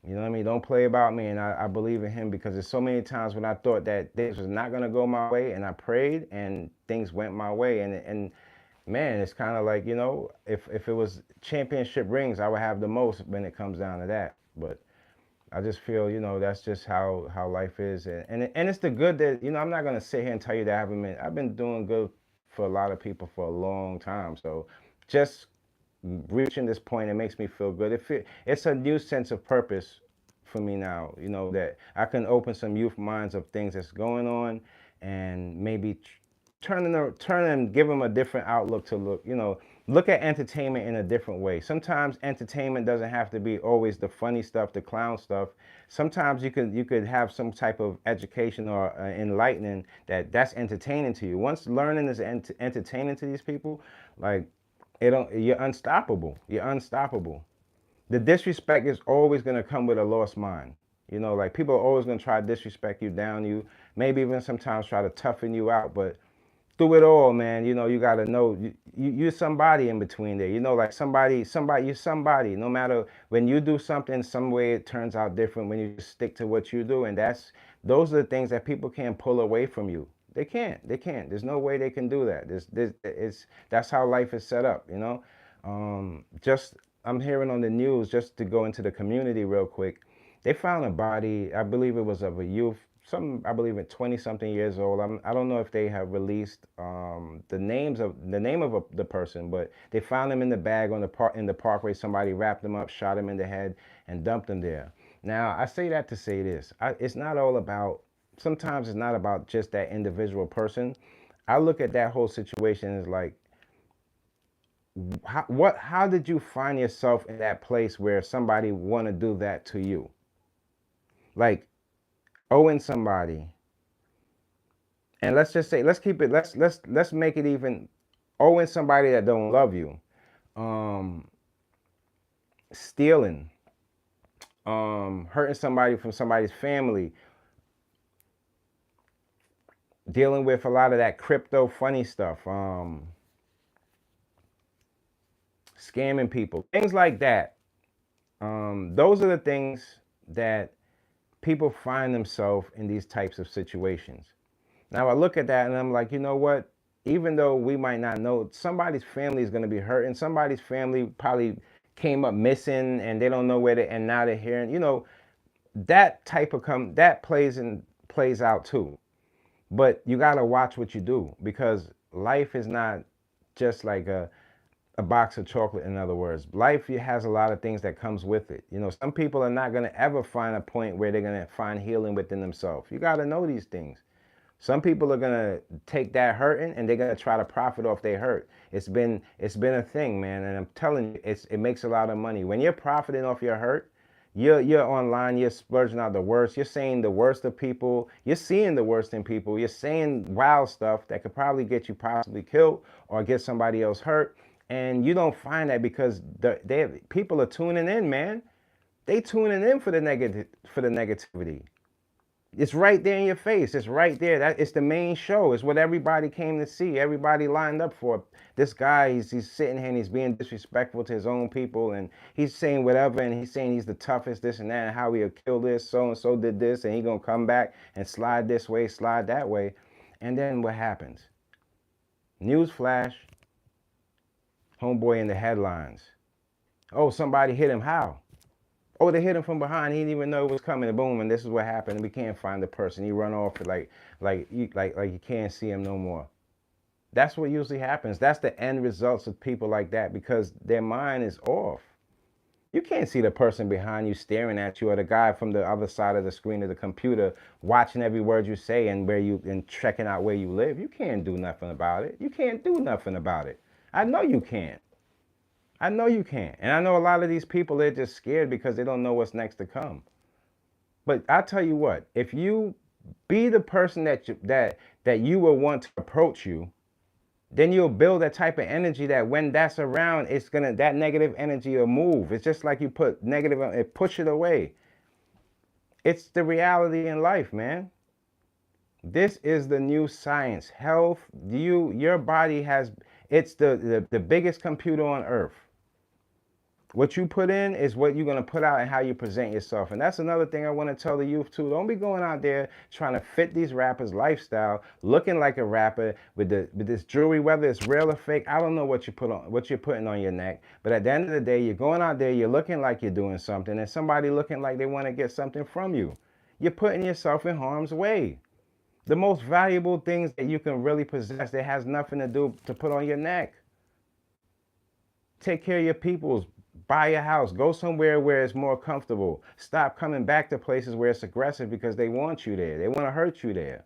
You know what I mean? Don't play about me. And I believe in him, because there's so many times when I thought that things was not going to go my way, and I prayed and things went my way. And man, it's kind of like, if it was championship rings, I would have the most when it comes down to that. But I just feel, that's just how life is. And it's the good that, I'm not going to sit here and tell you that I've been doing good for a lot of people for a long time. So just reaching this point, it makes me feel good. It's a new sense of purpose for me now, that I can open some youth minds of things that's going on, and maybe turn and give them a different outlook to look at entertainment in a different way. Sometimes entertainment doesn't have to be always the funny stuff, the clown stuff. Sometimes you could have some type of education or enlightening that's entertaining to you. Once learning is entertaining to these people, like, you're unstoppable. You're unstoppable. The disrespect is always going to come with a lost mind. Like, people are always going to try to disrespect you, down you, maybe even sometimes try to toughen you out. But through it all, man, you got to know you're somebody in between there. Like, you're somebody. No matter, when you do something, some way it turns out different when you just stick to what you do. And those are the things that people can't pull away from you. They can't. They can't. There's no way they can do that. That's how life is set up. Just, I'm hearing on the news, just to go into the community real quick. They found a body. I believe it was of a youth, I believe at 20 something years old. I don't know if they have released the name of the person, but they found him in the bag in the parkway. Somebody wrapped him up, shot him in the head, and dumped him there. Now, I say that to say this: it's not all about. Sometimes it's not about just that individual person. I look at that whole situation as like, how did you find yourself in that place where somebody want to do that to you? Like, owing somebody, and let's just say, let's make it even, owing somebody that don't love you, um, stealing, hurting somebody from somebody's family, dealing with a lot of that crypto funny stuff, scamming people, things like that. Those are the things that people find themselves in these types of situations. Now, I look at that and I'm like, you know what? Even though we might not know, somebody's family is going to be hurt, and somebody's family probably came up missing and they don't know where they, and now they're hearing, that type of that plays out too. But you got to watch what you do, because life is not just like a box of chocolate. In other words, life has a lot of things that comes with it. Some people are not going to ever find a point where they're going to find healing within themselves. You got to know these things. Some people are gonna take that hurting and they're gonna try to profit off their hurt. It's been a thing, man, and I'm telling you, it makes a lot of money when you're profiting off your hurt. You're online, you're splurging out the worst. You're saying the worst of people. You're seeing the worst in people. You're saying wild stuff that could probably get you possibly killed or get somebody else hurt, and you don't find that because people are tuning in, man. They tuning in for the negativity. It's right there in your face. It's right there. That it's the main show. It's what everybody came to see. Everybody lined up for. This guy, he's sitting here and he's being disrespectful to his own people, and he's saying whatever, and he's saying he's the toughest, this and that, and how he'll kill this, so and so did this, and he gonna come back and slide this way, slide that way. And then what happens? News flash, homeboy in the headlines. Oh, somebody hit him. How? Oh, they hit him from behind. He didn't even know it was coming. And boom, and this is what happened. And we can't find the person. He run off like you can't see him no more. That's what usually happens. That's the end results of people like that because their mind is off. You can't see the person behind you staring at you or the guy from the other side of the screen of the computer watching every word you say and checking out where you live. You can't do nothing about it. You can't do nothing about it. I know you can't. I know you can't. And I know a lot of these people, they're just scared because they don't know what's next to come. But I tell you what, if you be the person that you will want to approach you, then you'll build that type of energy that when that's around, that negative energy will move. It's just like you put negative, it push it away. It's the reality in life, man. This is the new science. Health, your body it's the biggest computer on earth. What you put in is what you're going to put out and how you present yourself. And that's another thing I want to tell the youth too. Don't be going out there trying to fit these rappers' lifestyle, looking like a rapper with this jewelry, whether it's real or fake. I don't know what you're putting on your neck. But at the end of the day, you're going out there, you're looking like you're doing something, and somebody looking like they want to get something from you. You're putting yourself in harm's way. The most valuable things that you can really possess that has nothing to do to put on your neck. Take care of your peoples. Buy a house. Go somewhere where it's more comfortable. Stop coming back to places where it's aggressive because they want you there. They want to hurt you there.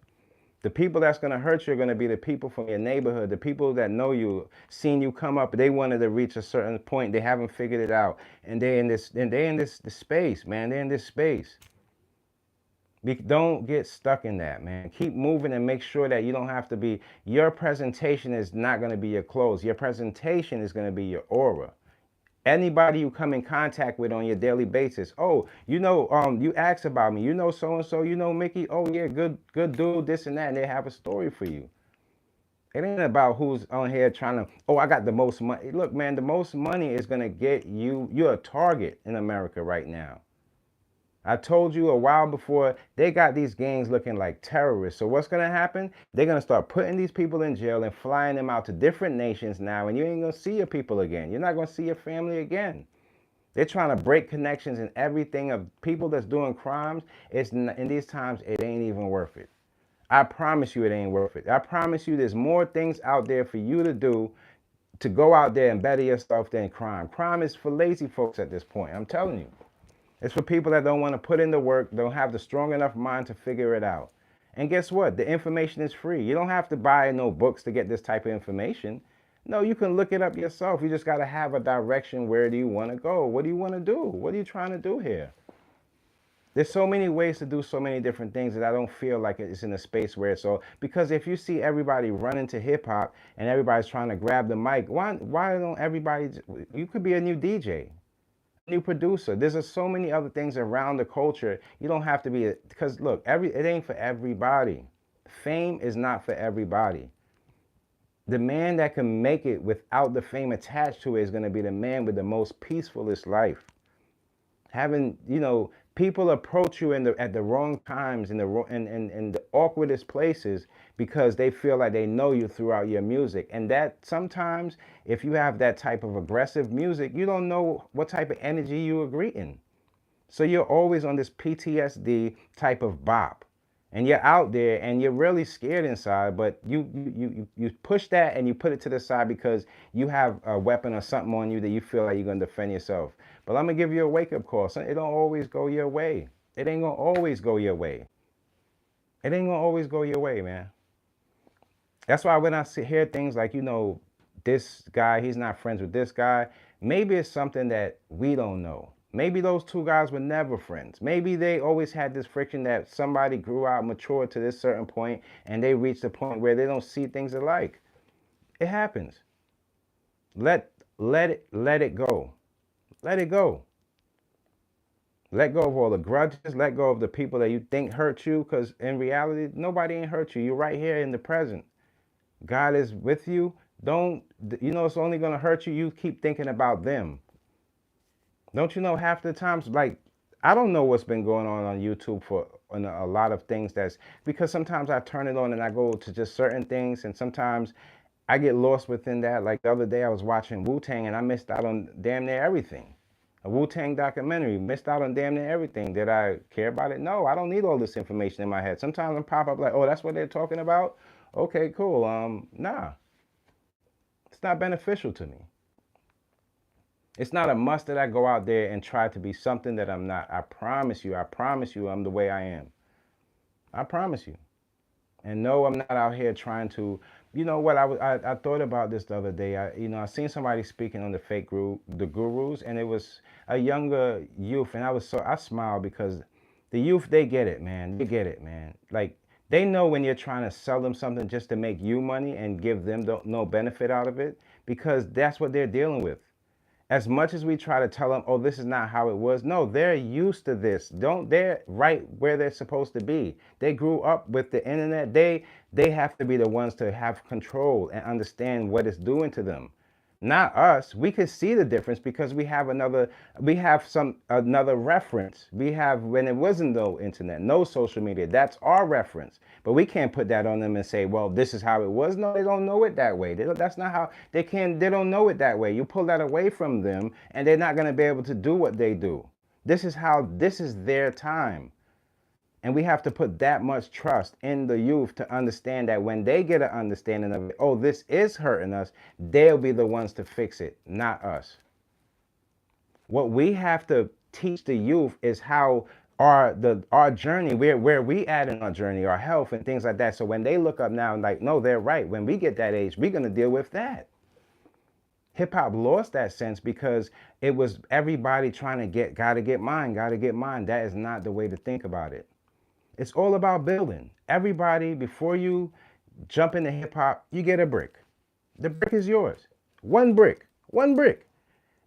The people that's going to hurt you are going to be the people from your neighborhood, the people that know you, seen you come up. They wanted to reach a certain point. They haven't figured it out. And they're in this space, man. They're in this space. Don't get stuck in that, man. Keep moving and make sure that you don't have to be, your presentation is not going to be your clothes. Your presentation is going to be your aura. Anybody you come in contact with on your daily basis. Oh, you asked about me. You know so-and-so, you know Mickey. Oh yeah, good dude, this and that. And they have a story for you. It ain't about who's on here trying to, oh, I got the most money. Look, man, the most money is going to get you, you're a target in America right now. I told you a while before, they got these gangs looking like terrorists. So what's going to happen? They're going to start putting these people in jail and flying them out to different nations now. And you ain't going to see your people again. You're not going to see your family again. They're trying to break connections and everything of people that's doing crimes. In these times, it ain't even worth it. I promise you it ain't worth it. I promise you there's more things out there for you to do to go out there and better yourself than crime. Crime is for lazy folks at this point. I'm telling you. It's for people that don't want to put in the work, don't have the strong enough mind to figure it out. And guess what? The information is free. You don't have to buy no books to get this type of information. No, you can look it up yourself. You just got to have a direction. Where do you want to go? What do you want to do? What are you trying to do here? There's so many ways to do so many different things that I don't feel like it's in a space where it's all, because if you see everybody running to hip hop and everybody's trying to grab the mic, why don't everybody, you could be a new DJ. New producer. There's so many other things around the culture. You don't have to be because look, it ain't for everybody. Fame is not for everybody. The man that can make it without the fame attached to it is going to be the man with the most peacefulest life. Having, people approach you at the wrong times in the awkwardest places because they feel like they know you throughout your music. And that sometimes, if you have that type of aggressive music, you don't know what type of energy you are greeting. So you're always on this PTSD type of bop. And you're out there and you're really scared inside, but you push that and you put it to the side because you have a weapon or something on you that you feel like you're going to defend yourself. But I'm going to give you a wake-up call. It don't always go your way. It ain't going to always go your way. It ain't going to always go your way, man. That's why when I hear things like, this guy, he's not friends with this guy, maybe it's something that we don't know. Maybe those two guys were never friends. Maybe they always had this friction that somebody grew out, matured to this certain point, and they reached a point where they don't see things alike. It happens. Let it go. Let it go. Let go of all the grudges. Let go of the people that you think hurt you, because in reality, nobody ain't hurt you. You're right here in the present. God is with you. Don't, you know, it's only going to hurt you. You keep thinking about them. Don't you know half the times, like, I don't know what's been going on YouTube for on a lot of things, that's because sometimes I turn it on and I go to just certain things, and sometimes I get lost within that. Like the other day, I was watching Wu Tang and I missed out on damn near everything. A Wu Tang documentary, missed out on damn near everything. Did I care about it? No, I don't need all this information in my head. Sometimes I pop up like, oh, that's what they're talking about? Okay, cool. Nah, it's not beneficial to me. It's not a must that I go out there and try to be something that I'm not. I promise you, I'm the way I am. I promise you. And no, I'm not out here trying to, you know what, I thought about this the other day. I seen somebody speaking on the fake guru, the gurus, and it was a younger youth, and I smiled because the youth, they get it, man. They get it, man. Like, they know when you're trying to sell them something just to make you money and give them no benefit out of it, because that's what they're dealing with. As much as we try to tell them, oh, this is not how it was, no, they're used to this. They're right where they're supposed to be. They grew up with the internet. They have to be the ones to have control and understand what it's doing to them, not us. We could see the difference because we have some another reference. We have, when it wasn't no internet, no social media, that's our reference. But we can't put that on them and say, well, this is how it was. No, they don't know it that way. That's not how they don't know it that way. You pull that away from them and they're not going to be able to do what they do. This is their time. And we have to put that much trust in the youth to understand that when they get an understanding of it, oh, this is hurting us, they'll be the ones to fix it, not us. What we have to teach the youth is how our journey, where we at in our journey, our health and things like that. So when they look up now and like, no, they're right. When we get that age, we're gonna deal with that. Hip hop lost that sense because it was everybody trying to gotta get mine, gotta get mine. That is not the way to think about it. It's all about building. Everybody, before you jump into hip hop, you get a brick. The brick is yours. One brick. One brick.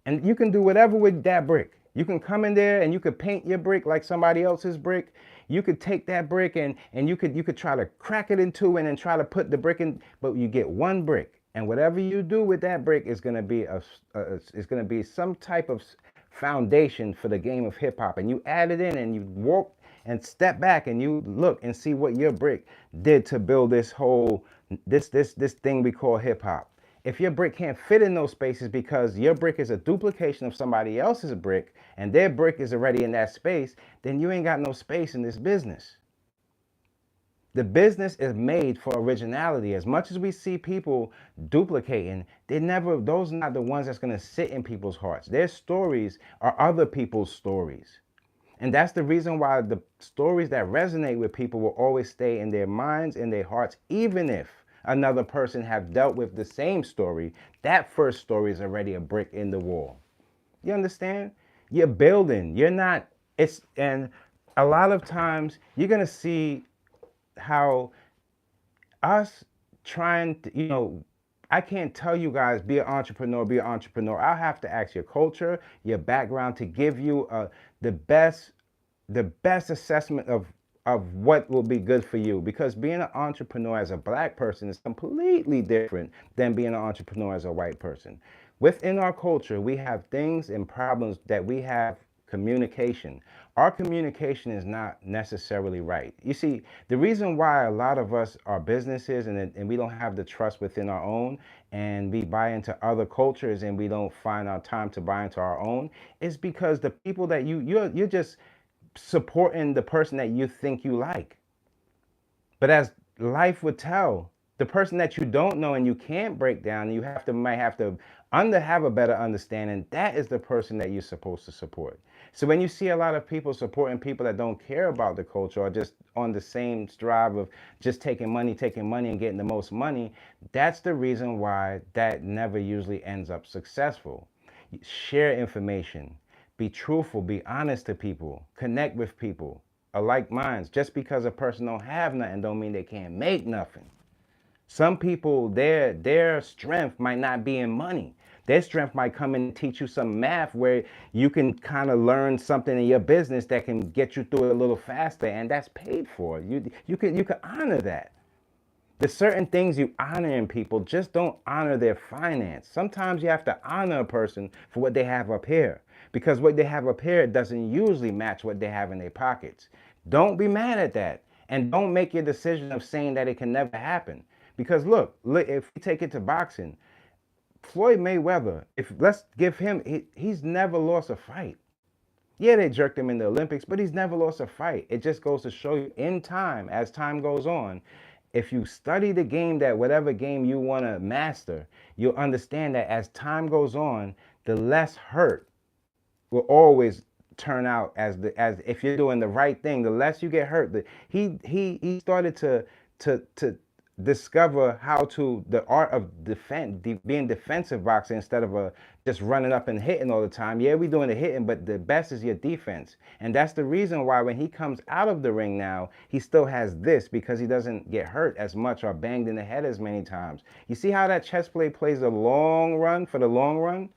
And you can do whatever with that brick. You can come in there and you could paint your brick like somebody else's brick. You could take that brick and you could try to crack it in two and then try to put the brick in, but you get one brick. And whatever you do with that brick is gonna be is gonna be some type of foundation for the game of hip hop. And you add it in and you walk and step back and you look and see what your brick did to build this whole this thing we call hip hop. If your brick can't fit in those spaces because your brick is a duplication of somebody else's brick and their brick is already in that space, then you ain't got no space in this business. The business is made for originality. As much as we see people duplicating, those are not the ones that's going to sit in people's hearts. Their stories are other people's stories. And that's the reason why the stories that resonate with people will always stay in their minds, in their hearts, even if another person have dealt with the same story. That first story is already a brick in the wall. You understand? You're building. You're not, and a lot of times you're going to see how us trying to, I can't tell you guys, be an entrepreneur, be an entrepreneur. I'll have to ask your culture, your background to give you the best assessment of what will be good for you. Because being an entrepreneur as a black person is completely different than being an entrepreneur as a white person. Within our culture, we have things and problems that we have communication. Our communication is not necessarily right. You see, the reason why a lot of us are businesses and we don't have the trust within our own, and we buy into other cultures and we don't find our time to buy into our own, is because the people that you're just supporting the person that you think you like. But as life would tell, the person that you don't know and you can't break down, might have to have a better understanding. That is the person that you're supposed to support. So when you see a lot of people supporting people that don't care about the culture or just on the same strive of just taking money and getting the most money, that's the reason why that never usually ends up successful. Share information. Be truthful, be honest to people, connect with people, alike minds. Just because a person don't have nothing don't mean they can't make nothing. Some people, their strength might not be in money. Their strength might come in and teach you some math where you can kind of learn something in your business that can get you through it a little faster, and that's paid for. You can honor that. There's certain things you honor in people, just don't honor their finance. Sometimes you have to honor a person for what they have up here, because what they have up here doesn't usually match what they have in their pockets. Don't be mad at that. And don't make your decision of saying that it can never happen. Because look, if we take it to boxing, Floyd Mayweather, if let's give him, he's never lost a fight. Yeah, they jerked him in the Olympics, but he's never lost a fight. It just goes to show you in time, as time goes on, if you study the game, that whatever game you want to master, you'll understand that as time goes on, the less hurt will always turn out as if you're doing the right thing. The less you get hurt. He started to discover how to the art of being defensive boxing instead of just running up and hitting all the time. Yeah, we doing the hitting, but the best is your defense. And that's the reason why when he comes out of the ring now, he still has this, because he doesn't get hurt as much or banged in the head as many times. You see how that chess play plays a long run for the long run?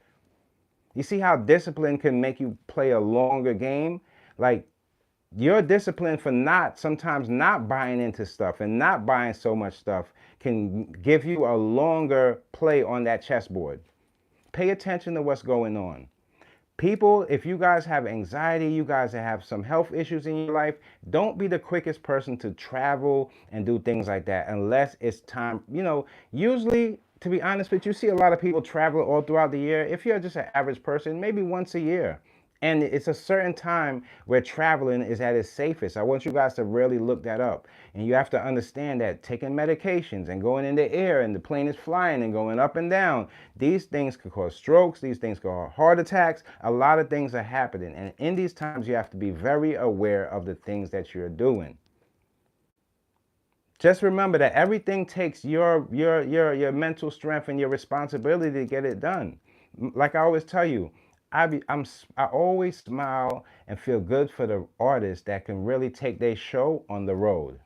You see how discipline can make you play a longer game? Like, your discipline for sometimes not buying into stuff and not buying so much stuff can give you a longer play on that chessboard. Pay attention to what's going on. People, if you guys have anxiety, you guys have some health issues in your life, don't be the quickest person to travel and do things like that unless it's time. Usually, to be honest with you, see a lot of people travel all throughout the year. If you're just an average person, maybe once a year. And it's a certain time where traveling is at its safest. I want you guys to really look that up. And you have to understand that taking medications and going in the air and the plane is flying and going up and down, these things could cause strokes, these things could cause heart attacks. A lot of things are happening. And in these times, you have to be very aware of the things that you're doing. Just remember that everything takes your mental strength and your responsibility to get it done. Like I always tell you, I always smile and feel good for the artists that can really take their show on the road.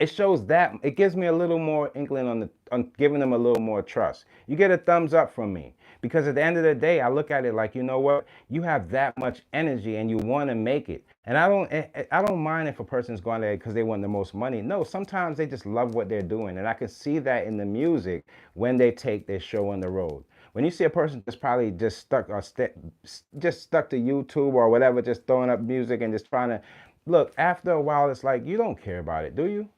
It shows that it gives me a little more inkling on giving them a little more trust. You get a thumbs up from me, because at the end of the day, I look at it like, you know what, you have that much energy and you want to make it. And I don't mind if a person's going there because they want the most money. No, sometimes they just love what they're doing, and I can see that in the music when they take their show on the road. When you see a person that's probably just stuck to YouTube or whatever, just throwing up music and just trying to look, after a while, it's like, you don't care about it, do you?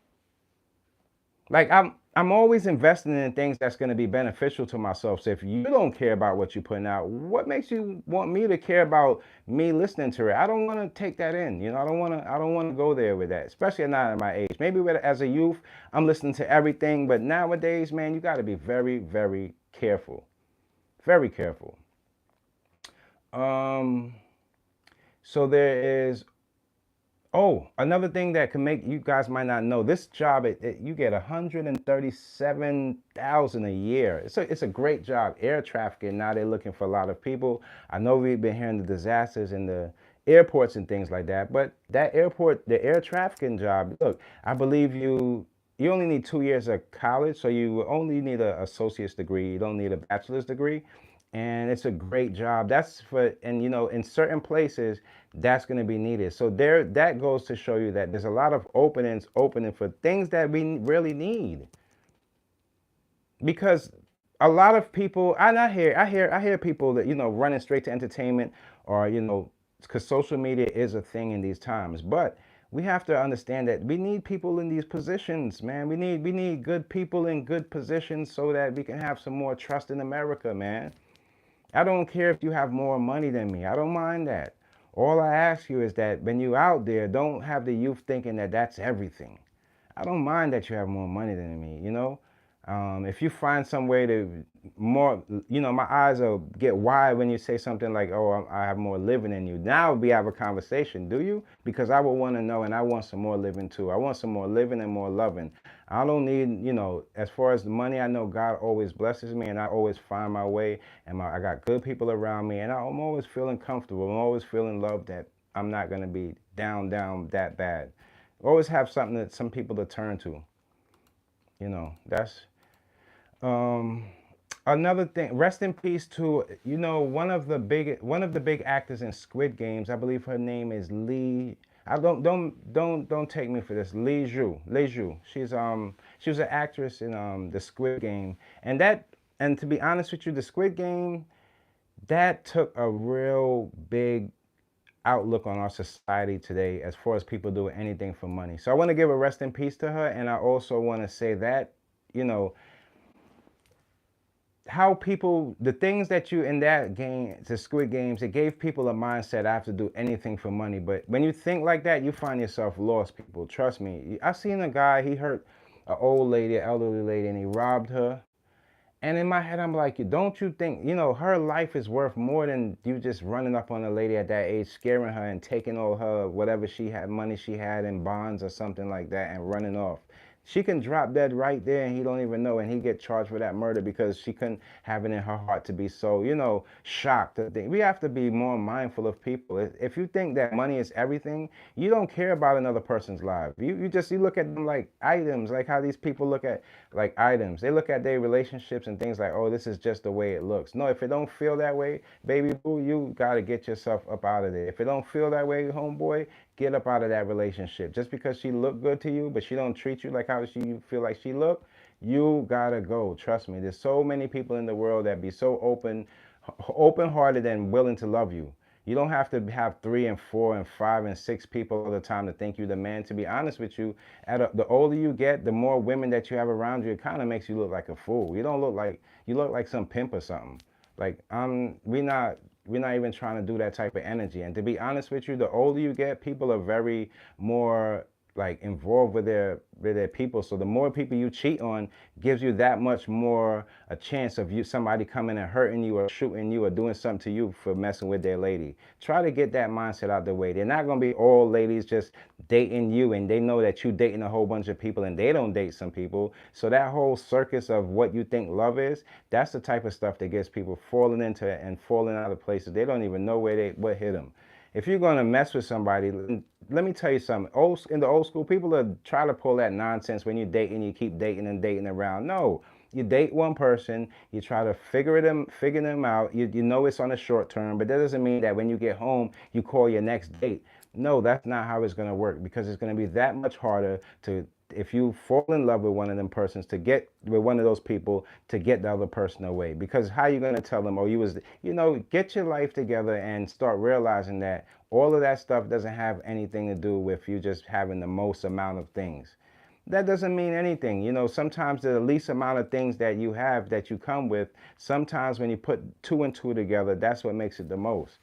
Like, I'm always investing in things that's going to be beneficial to myself. So if you don't care about what you're putting out, what makes you want me to care about me listening to it? I don't want to take that in. I don't want to go there with that, especially not at my age. Maybe as a youth, I'm listening to everything, but nowadays, man, you got to be very, very careful. Very careful. So there is, another thing that can make, you guys might not know, this job, you get 137,000 a year. It's a great job. Air trafficking, now they're looking for a lot of people. I know we've been hearing the disasters in the airports and things like that, but the air trafficking job, look, I believe you only need 2 years of college, so you only need an associate's degree. You don't need a bachelor's degree. And it's a great job. And in certain places, that's going to be needed. So that goes to show you that there's a lot of opening for things that we really need. Because a lot of people, and I hear people that, running straight to entertainment, or, because social media is a thing in these times. But we have to understand that we need people in these positions, man. We need good people in good positions so that we can have some more trust in America, man. I don't care if you have more money than me. I don't mind that. All I ask you is that when you out there, don't have the youth thinking that that's everything. I don't mind that you have more money than me, if you find some way to more, my eyes will get wide when you say something like, oh, I have more living than you. Now we have a conversation, do you? Because I would want to know, and I want some more living too. I want some more living and more loving. I don't need, as far as the money, I know God always blesses me, and I always find my way, and I got good people around me, and I'm always feeling comfortable. I'm always feeling loved, that I'm not going to be down that bad. Always have some people to turn to. That's, Another thing, rest in peace to, you know, one of the big actors in Squid Games. I believe her name is Lee. I don't take me for this. Lee Ju. Lee Ju. She was an actress in the Squid Game. And to be honest with you, the Squid Game, that took a real big outlook on our society today as far as people doing anything for money. So I want to give a rest in peace to her, and I also want to say that, you know, how people, the things that you in that game, the Squid Games, it gave people a mindset, I have to do anything for money. But when you think like that, you find yourself lost, people. Trust me. I seen a guy, he hurt an old lady, an elderly lady, and he robbed her. And in my head, I'm like, don't you think, you know, her life is worth more than you just running up on a lady at that age, scaring her and taking all her, whatever she had, money she had in bonds or something like that, and running off. She can drop dead right there and he don't even know, and he get charged for that murder because she couldn't have it in her heart to be so, you know, shocked. We have to be more mindful of people. If you think that money is everything, you don't care about another person's life. You look at them like items, like how these people look at like items. They look at their relationships and things like, oh, this is just the way it looks. No, if it don't feel that way, baby boo, you gotta get yourself up out of there. If it don't feel that way, homeboy, get up out of that relationship. Just because she look good to you, but she don't treat you like how she feel like she look, you gotta go. Trust me. There's so many people in the world that be so open-hearted and willing to love you. You don't have to have 3 and 4 and 5 and 6 people all the time to think you the man. To be honest with you, the older you get, the more women that you have around you, it kind of makes you look like a fool. You don't look like you look like some pimp or something. Like we're not even trying to do that type of energy. And to be honest with you, the older you get, people are very more like involved with their people. So the more people you cheat on gives you that much more a chance of you somebody coming and hurting you or shooting you or doing something to you for messing with their lady. Try to get that mindset out the way. They're not gonna be all ladies just dating you, and they know that you dating a whole bunch of people and they don't date some people. So that whole circus of what you think love is, that's the type of stuff that gets people falling into it and falling out of places they don't even know what hit them. If you're gonna mess with somebody, let me tell you something. In the old school, people are try to pull that nonsense when you're dating, you keep dating and dating around. No, you date one person, you try to figure them out. You know it's on a short term, but that doesn't mean that when you get home, you call your next date. No, that's not how it's gonna work, because it's gonna be that much harder to, if you fall in love with one of them persons, to get with one of those people, to get the other person away. Because how you gonna tell them, oh, get your life together and start realizing that all of that stuff doesn't have anything to do with you just having the most amount of things. That doesn't mean anything. You know, sometimes the least amount of things that you have that you come with, sometimes when you put two and two together, that's what makes it the most.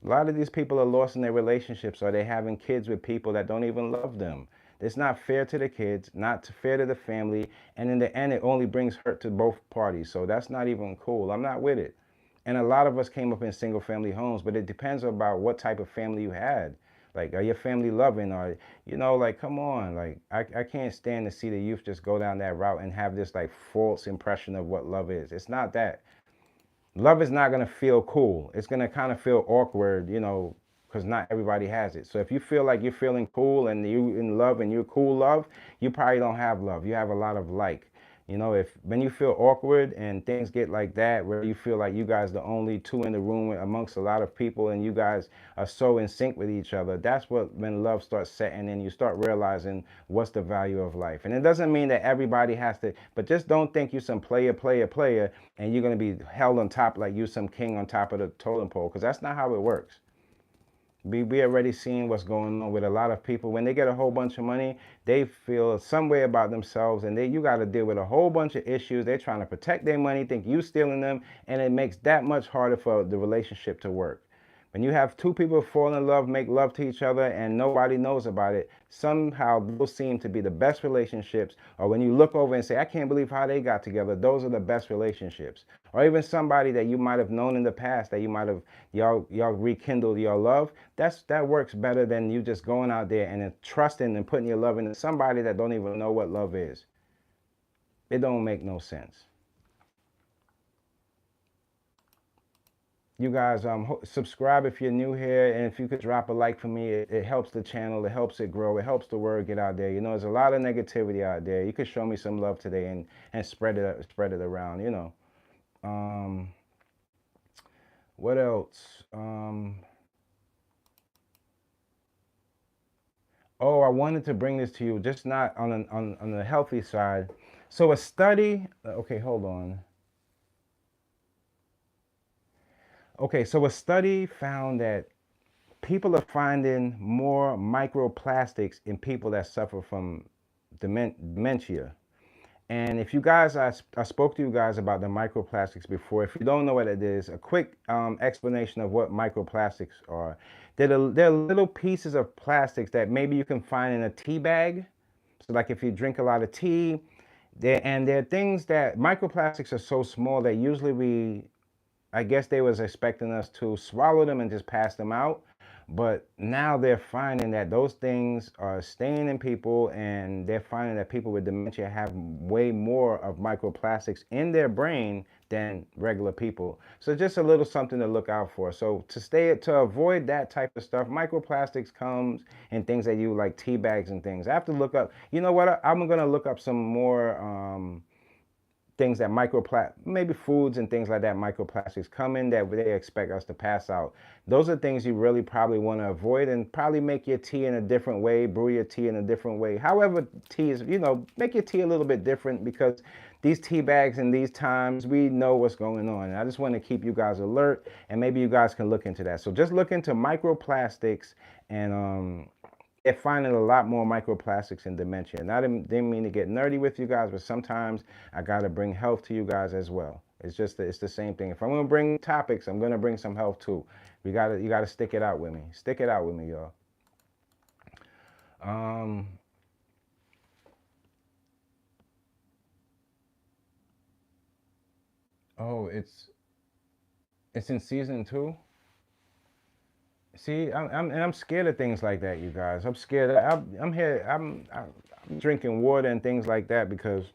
A lot of these people are lost in their relationships, or they having kids with people that don't even love them. It's not fair to the kids, not fair to the family, and in the end, it only brings hurt to both parties. So that's not even cool. I'm not with it. And a lot of us came up in single family homes, but it depends about what type of family you had. Like, are your family loving? Or, like, come on. Like, I can't stand to see the youth just go down that route and have this, like, false impression of what love is. It's not that. Love is not going to feel cool. It's going to kind of feel awkward, because not everybody has it. So if you feel like you're feeling cool and you in love and you're cool love, you probably don't have love. You have a lot of like. If when you feel awkward and things get like that, where you feel like you guys the only two in the room amongst a lot of people, and you guys are so in sync with each other, that's when love starts setting in. You start realizing what's the value of life. And it doesn't mean that everybody has to, but just don't think you some player, and you're gonna be held on top like you some king on top of the totem pole, because that's not how it works. We already seen what's going on with a lot of people. When they get a whole bunch of money, they feel some way about themselves, and you got to deal with a whole bunch of issues. They're trying to protect their money, think you stealing them, and it makes that much harder for the relationship to work. When you have two people fall in love, make love to each other, and nobody knows about it, somehow those seem to be the best relationships. Or when you look over and say, I can't believe how they got together, those are the best relationships. Or even somebody that you might have known in the past, that you might have, y'all rekindled your love. That works better than you just going out there and trusting and putting your love into somebody that don't even know what love is. It don't make no sense. You guys, subscribe if you're new here, and if you could drop a like for me, it helps the channel, it helps it grow, it helps the word get out there. There's a lot of negativity out there. You could show me some love today and spread it around. Um, what else? Oh, I wanted to bring this to you, just not on the healthy side. So a study, okay, hold on. Okay, so a study found that people are finding more microplastics in people that suffer from dementia. And if you guys, I spoke to you guys about the microplastics before. If you don't know what it is, a quick explanation of what microplastics are. They're little pieces of plastics that maybe you can find in a tea bag. So like if you drink a lot of tea, they're things that microplastics are so small that usually I guess they was expecting us to swallow them and just pass them out. But now they're finding that those things are staying in people, and they're finding that people with dementia have way more of microplastics in their brain than regular people. So just a little something to look out for. So to avoid that type of stuff, microplastics comes in things that you like tea bags and things. I have to look up. You know what? I'm gonna look up some more. Things that maybe foods and things like that, microplastics come in that they expect us to pass out. Those are things you really probably want to avoid, and probably make your tea in a different way, brew your tea in a different way. However, tea is, make your tea a little bit different, because these tea bags in these times, we know what's going on. And I just want to keep you guys alert, and maybe you guys can look into that. So just look into microplastics, and they're finding a lot more microplastics in dementia. And I didn't mean to get nerdy with you guys, but sometimes I gotta bring health to you guys as well. It's the same thing. If I'm gonna bring topics, I'm gonna bring some health too. You gotta stick it out with me. Stick it out with me, y'all. Um, oh, it's in season 2. See, I'm scared of things like that, you guys. I'm scared. I'm here. I'm drinking water and things like that because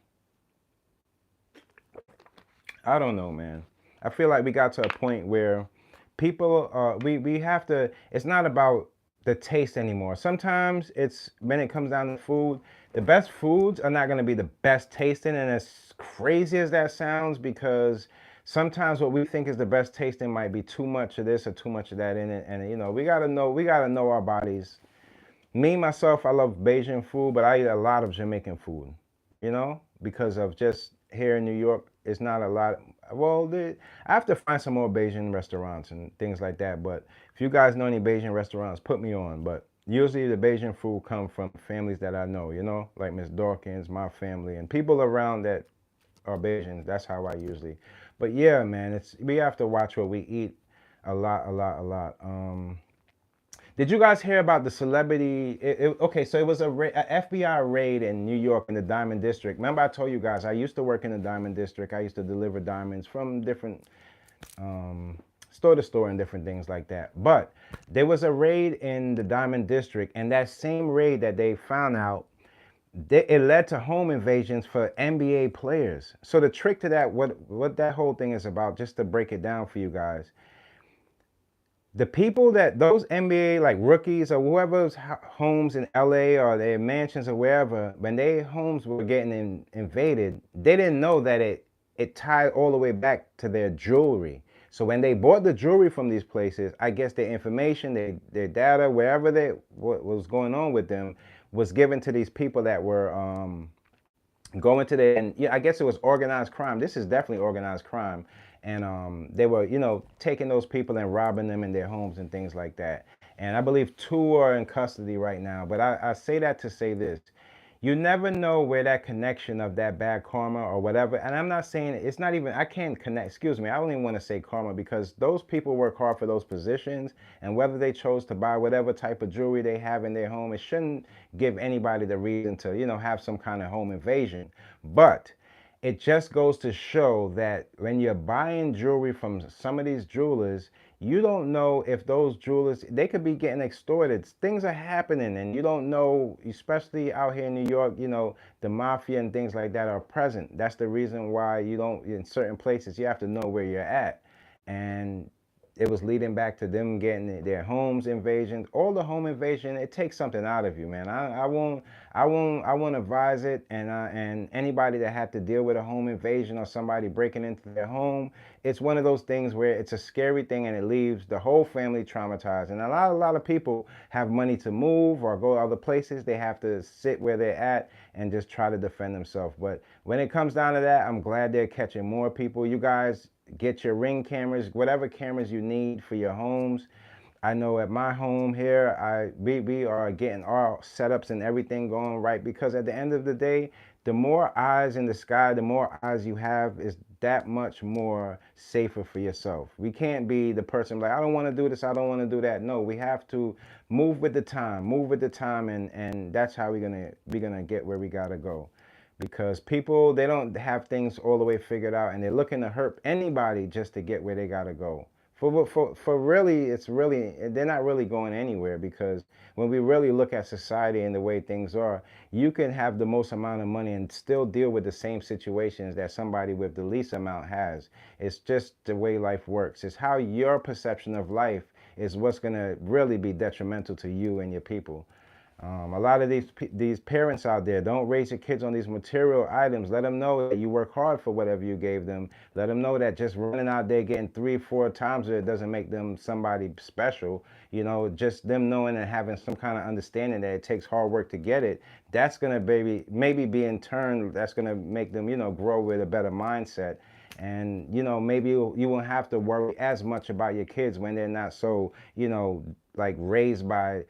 I don't know, man. I feel like we got to a point where we have to, it's not about the taste anymore. Sometimes it's when it comes down to food, the best foods are not going to be the best tasting, and as crazy as that sounds, because sometimes what we think is the best tasting might be too much of this or too much of that in it. And we got to know our bodies. Me myself, I love Bajan food, but I eat a lot of Jamaican food, because of just here in New York, it's not a lot. Well, I have to find some more Bajan restaurants and things like that. But if you guys know any Bajan restaurants, put me on. But usually the Bajan food come from families that I know, like Miss Dawkins, my family, and people around that are Bajans. That's how I usually. But yeah, man, we have to watch what we eat a lot, a lot, a lot. Did you guys hear about the celebrity? Okay, so it was a FBI raid in New York in the Diamond District. Remember, I told you guys I used to work in the Diamond District. I used to deliver diamonds from different store to store and different things like that. But there was a raid in the Diamond District, and that same raid that they found out, it led to home invasions for NBA players. So the trick to that, what that whole thing is about, just to break it down for you guys, the people that those NBA like rookies or whoever's homes in LA or their mansions or wherever, when their homes were getting invaded, they didn't know that it tied all the way back to their jewelry. So when they bought the jewelry from these places, I guess their information, their data, wherever what was going on with them, was given to these people that were going to the, and yeah, I guess it was organized crime. This is definitely organized crime. And they were, taking those people and robbing them in their homes and things like that. And I believe 2 are in custody right now. But I say that to say this. You never know where that connection of that bad karma or whatever. And I'm not saying it's not even, I can't connect, excuse me, I don't even want to say karma, because those people work hard for those positions. And whether they chose to buy whatever type of jewelry they have in their home, it shouldn't give anybody the reason to, have some kind of home invasion. But it just goes to show that when you're buying jewelry from some of these jewelers, you don't know if those jewelers, they could be getting extorted. Things are happening, and you don't know, especially out here in New York, the mafia and things like that are present. That's the reason why you don't, in certain places, you have to know where you're at. And it was leading back to them getting their homes invasions. All the home invasion, it takes something out of you, man. I won't advise it. And anybody that had to deal with a home invasion or somebody breaking into their home, it's one of those things where it's a scary thing and it leaves the whole family traumatized. And a lot of people have money to move or go other places. They have to sit where they're at and just try to defend themselves. But when it comes down to that, I'm glad they're catching more people. You guys get your Ring cameras, whatever cameras you need for your homes. I know at my home here, we are getting our setups and everything going right, because at the end of the day, the more eyes in the sky, the more eyes you have, is that much more safer for yourself. We can't be the person like, I don't want to do this, I don't want to do that. No, we have to move with the time, and that's how we're gonna get where we gotta go. Because people, they don't have things all the way figured out, and they're looking to hurt anybody just to get where they gotta go. For really, it's really, they're not really going anywhere, because when we really look at society and the way things are, you can have the most amount of money and still deal with the same situations that somebody with the least amount has. It's just the way life works. It's how your perception of life is what's going to really be detrimental to you and your people. A lot of these parents out there, don't raise your kids on these material items. Let them know that you work hard for whatever you gave them. Let them know that just running out there getting 3 or 4 times it doesn't make them somebody special. You know, just them knowing and having some kind of understanding that it takes hard work to get it. That's gonna maybe be in turn, that's gonna make them, you know, grow with a better mindset. And you know, maybe you won't have to worry as much about your kids when they're not so, you know, like raised by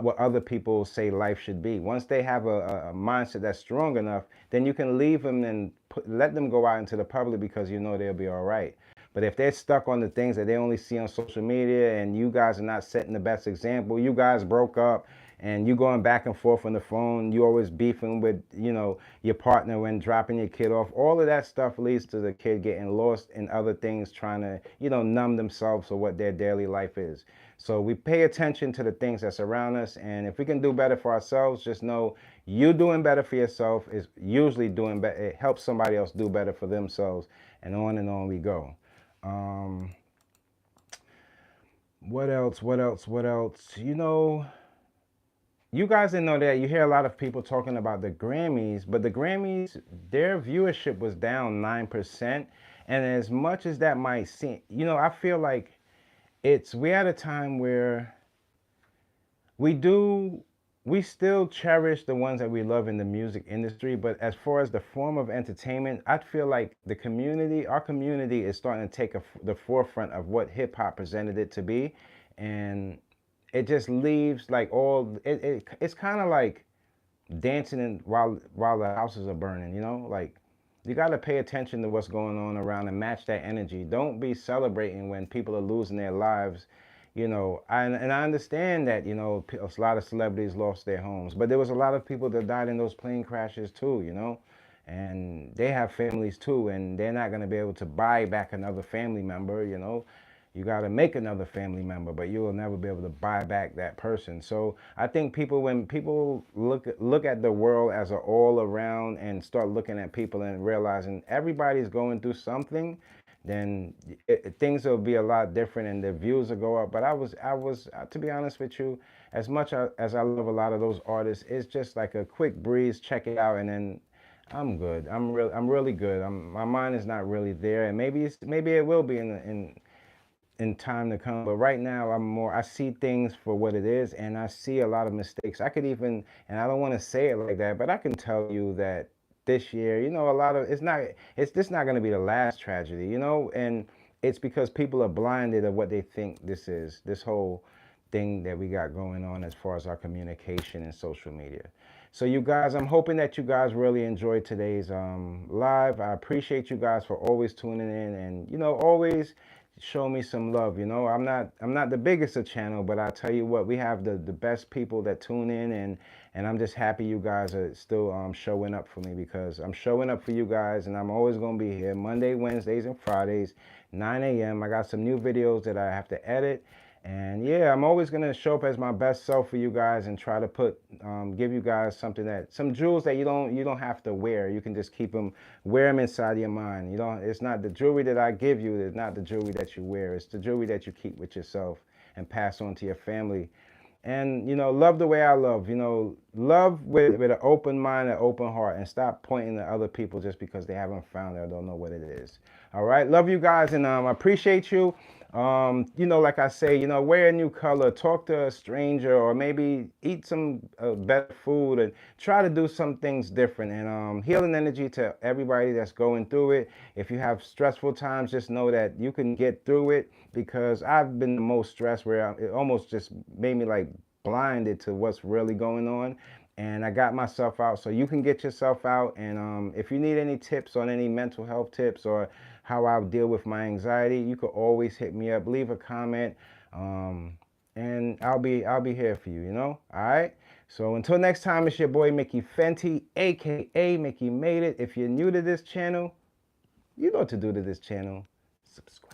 what other people say life should be. Once they have a mindset that's strong enough, then you can leave them and let them go out into the public, because you know they'll be all right. But if they're stuck on the things that they only see on social media, and you guys are not setting the best example, you guys broke up and you going back and forth on the phone, you always beefing with, you know, your partner when dropping your kid off, all of that stuff leads to the kid getting lost in other things, trying to, you know, numb themselves for what their daily life is. So we pay attention to the things that surround us, and if we can do better for ourselves, just know you doing better for yourself is usually doing better. It helps somebody else do better for themselves, and on we go. What else? What else? What else? You know, you guys didn't know that. You hear a lot of people talking about the Grammys, but the Grammys, their viewership was down 9%. And as much as that might seem, you know, I feel like we're at a time where we do, we still cherish the ones that we love in the music industry, but as far as the form of entertainment, I feel like the community, our community, is starting to take the forefront of what hip hop presented it to be. And it just leaves like it's kind of like dancing while the houses are burning, you know? Like, you got to pay attention to what's going on around and match that energy. Don't be celebrating when people are losing their lives. You know, and I understand that, you know, a lot of celebrities lost their homes, but there was a lot of people that died in those plane crashes too, you know, and they have families too, and they're not going to be able to buy back another family member, you know. You got to make another family member, but you will never be able to buy back that person. So I think when people look at the world as a all around, and start looking at people and realizing everybody's going through something, then things will be a lot different and the views will go up. But I was to be honest with you, as much as I love a lot of those artists, it's just like a quick breeze, check it out, and then I'm good. I'm really good. My mind is not really there, and maybe it will be in time to come. But right now, I see things for what it is, and I see a lot of mistakes. I could even, and I don't want to say it like that, but I can tell you that this year, you know, it's just not going to be the last tragedy, you know, and it's because people are blinded of what they think this whole thing that we got going on as far as our communication and social media. So you guys, I'm hoping that you guys really enjoyed today's live. I appreciate you guys for always tuning in, and you know, always show me some love. You know, I'm not the biggest of channel, but I tell you what, we have the best people that tune in, and I'm just happy you guys are still showing up for me, because I'm showing up for you guys, and I'm always gonna be here Monday, Wednesdays, and Fridays, 9 a.m. I got some new videos that I have to edit, And yeah, I'm always gonna show up as my best self for you guys and try to give you guys something some jewels that you don't have to wear. You can just wear them inside your mind. You don't. It's not the jewelry that I give you. It's not the jewelry that you wear. It's the jewelry that you keep with yourself and pass on to your family. And love the way I love. Love with an open mind and open heart, and stop pointing to other people just because they haven't found it or don't know what it is. All right, love you guys, and I appreciate you. Like I say, wear a new color, talk to a stranger, or maybe eat some better food, and try to do some things different. And healing energy to everybody that's going through it. If you have stressful times, just know that you can get through it, because I've been the most stressed where it almost just made me like blinded to what's really going on. And I got myself out, so you can get yourself out. And if you need any tips on any mental health tips, or how I deal with my anxiety, you could always hit me up, leave a comment, and I'll be here for you. All right. So until next time, it's your boy Mickey Fenty, aka Mickey Made It. If you're new to this channel, you know what to do to this channel. Subscribe.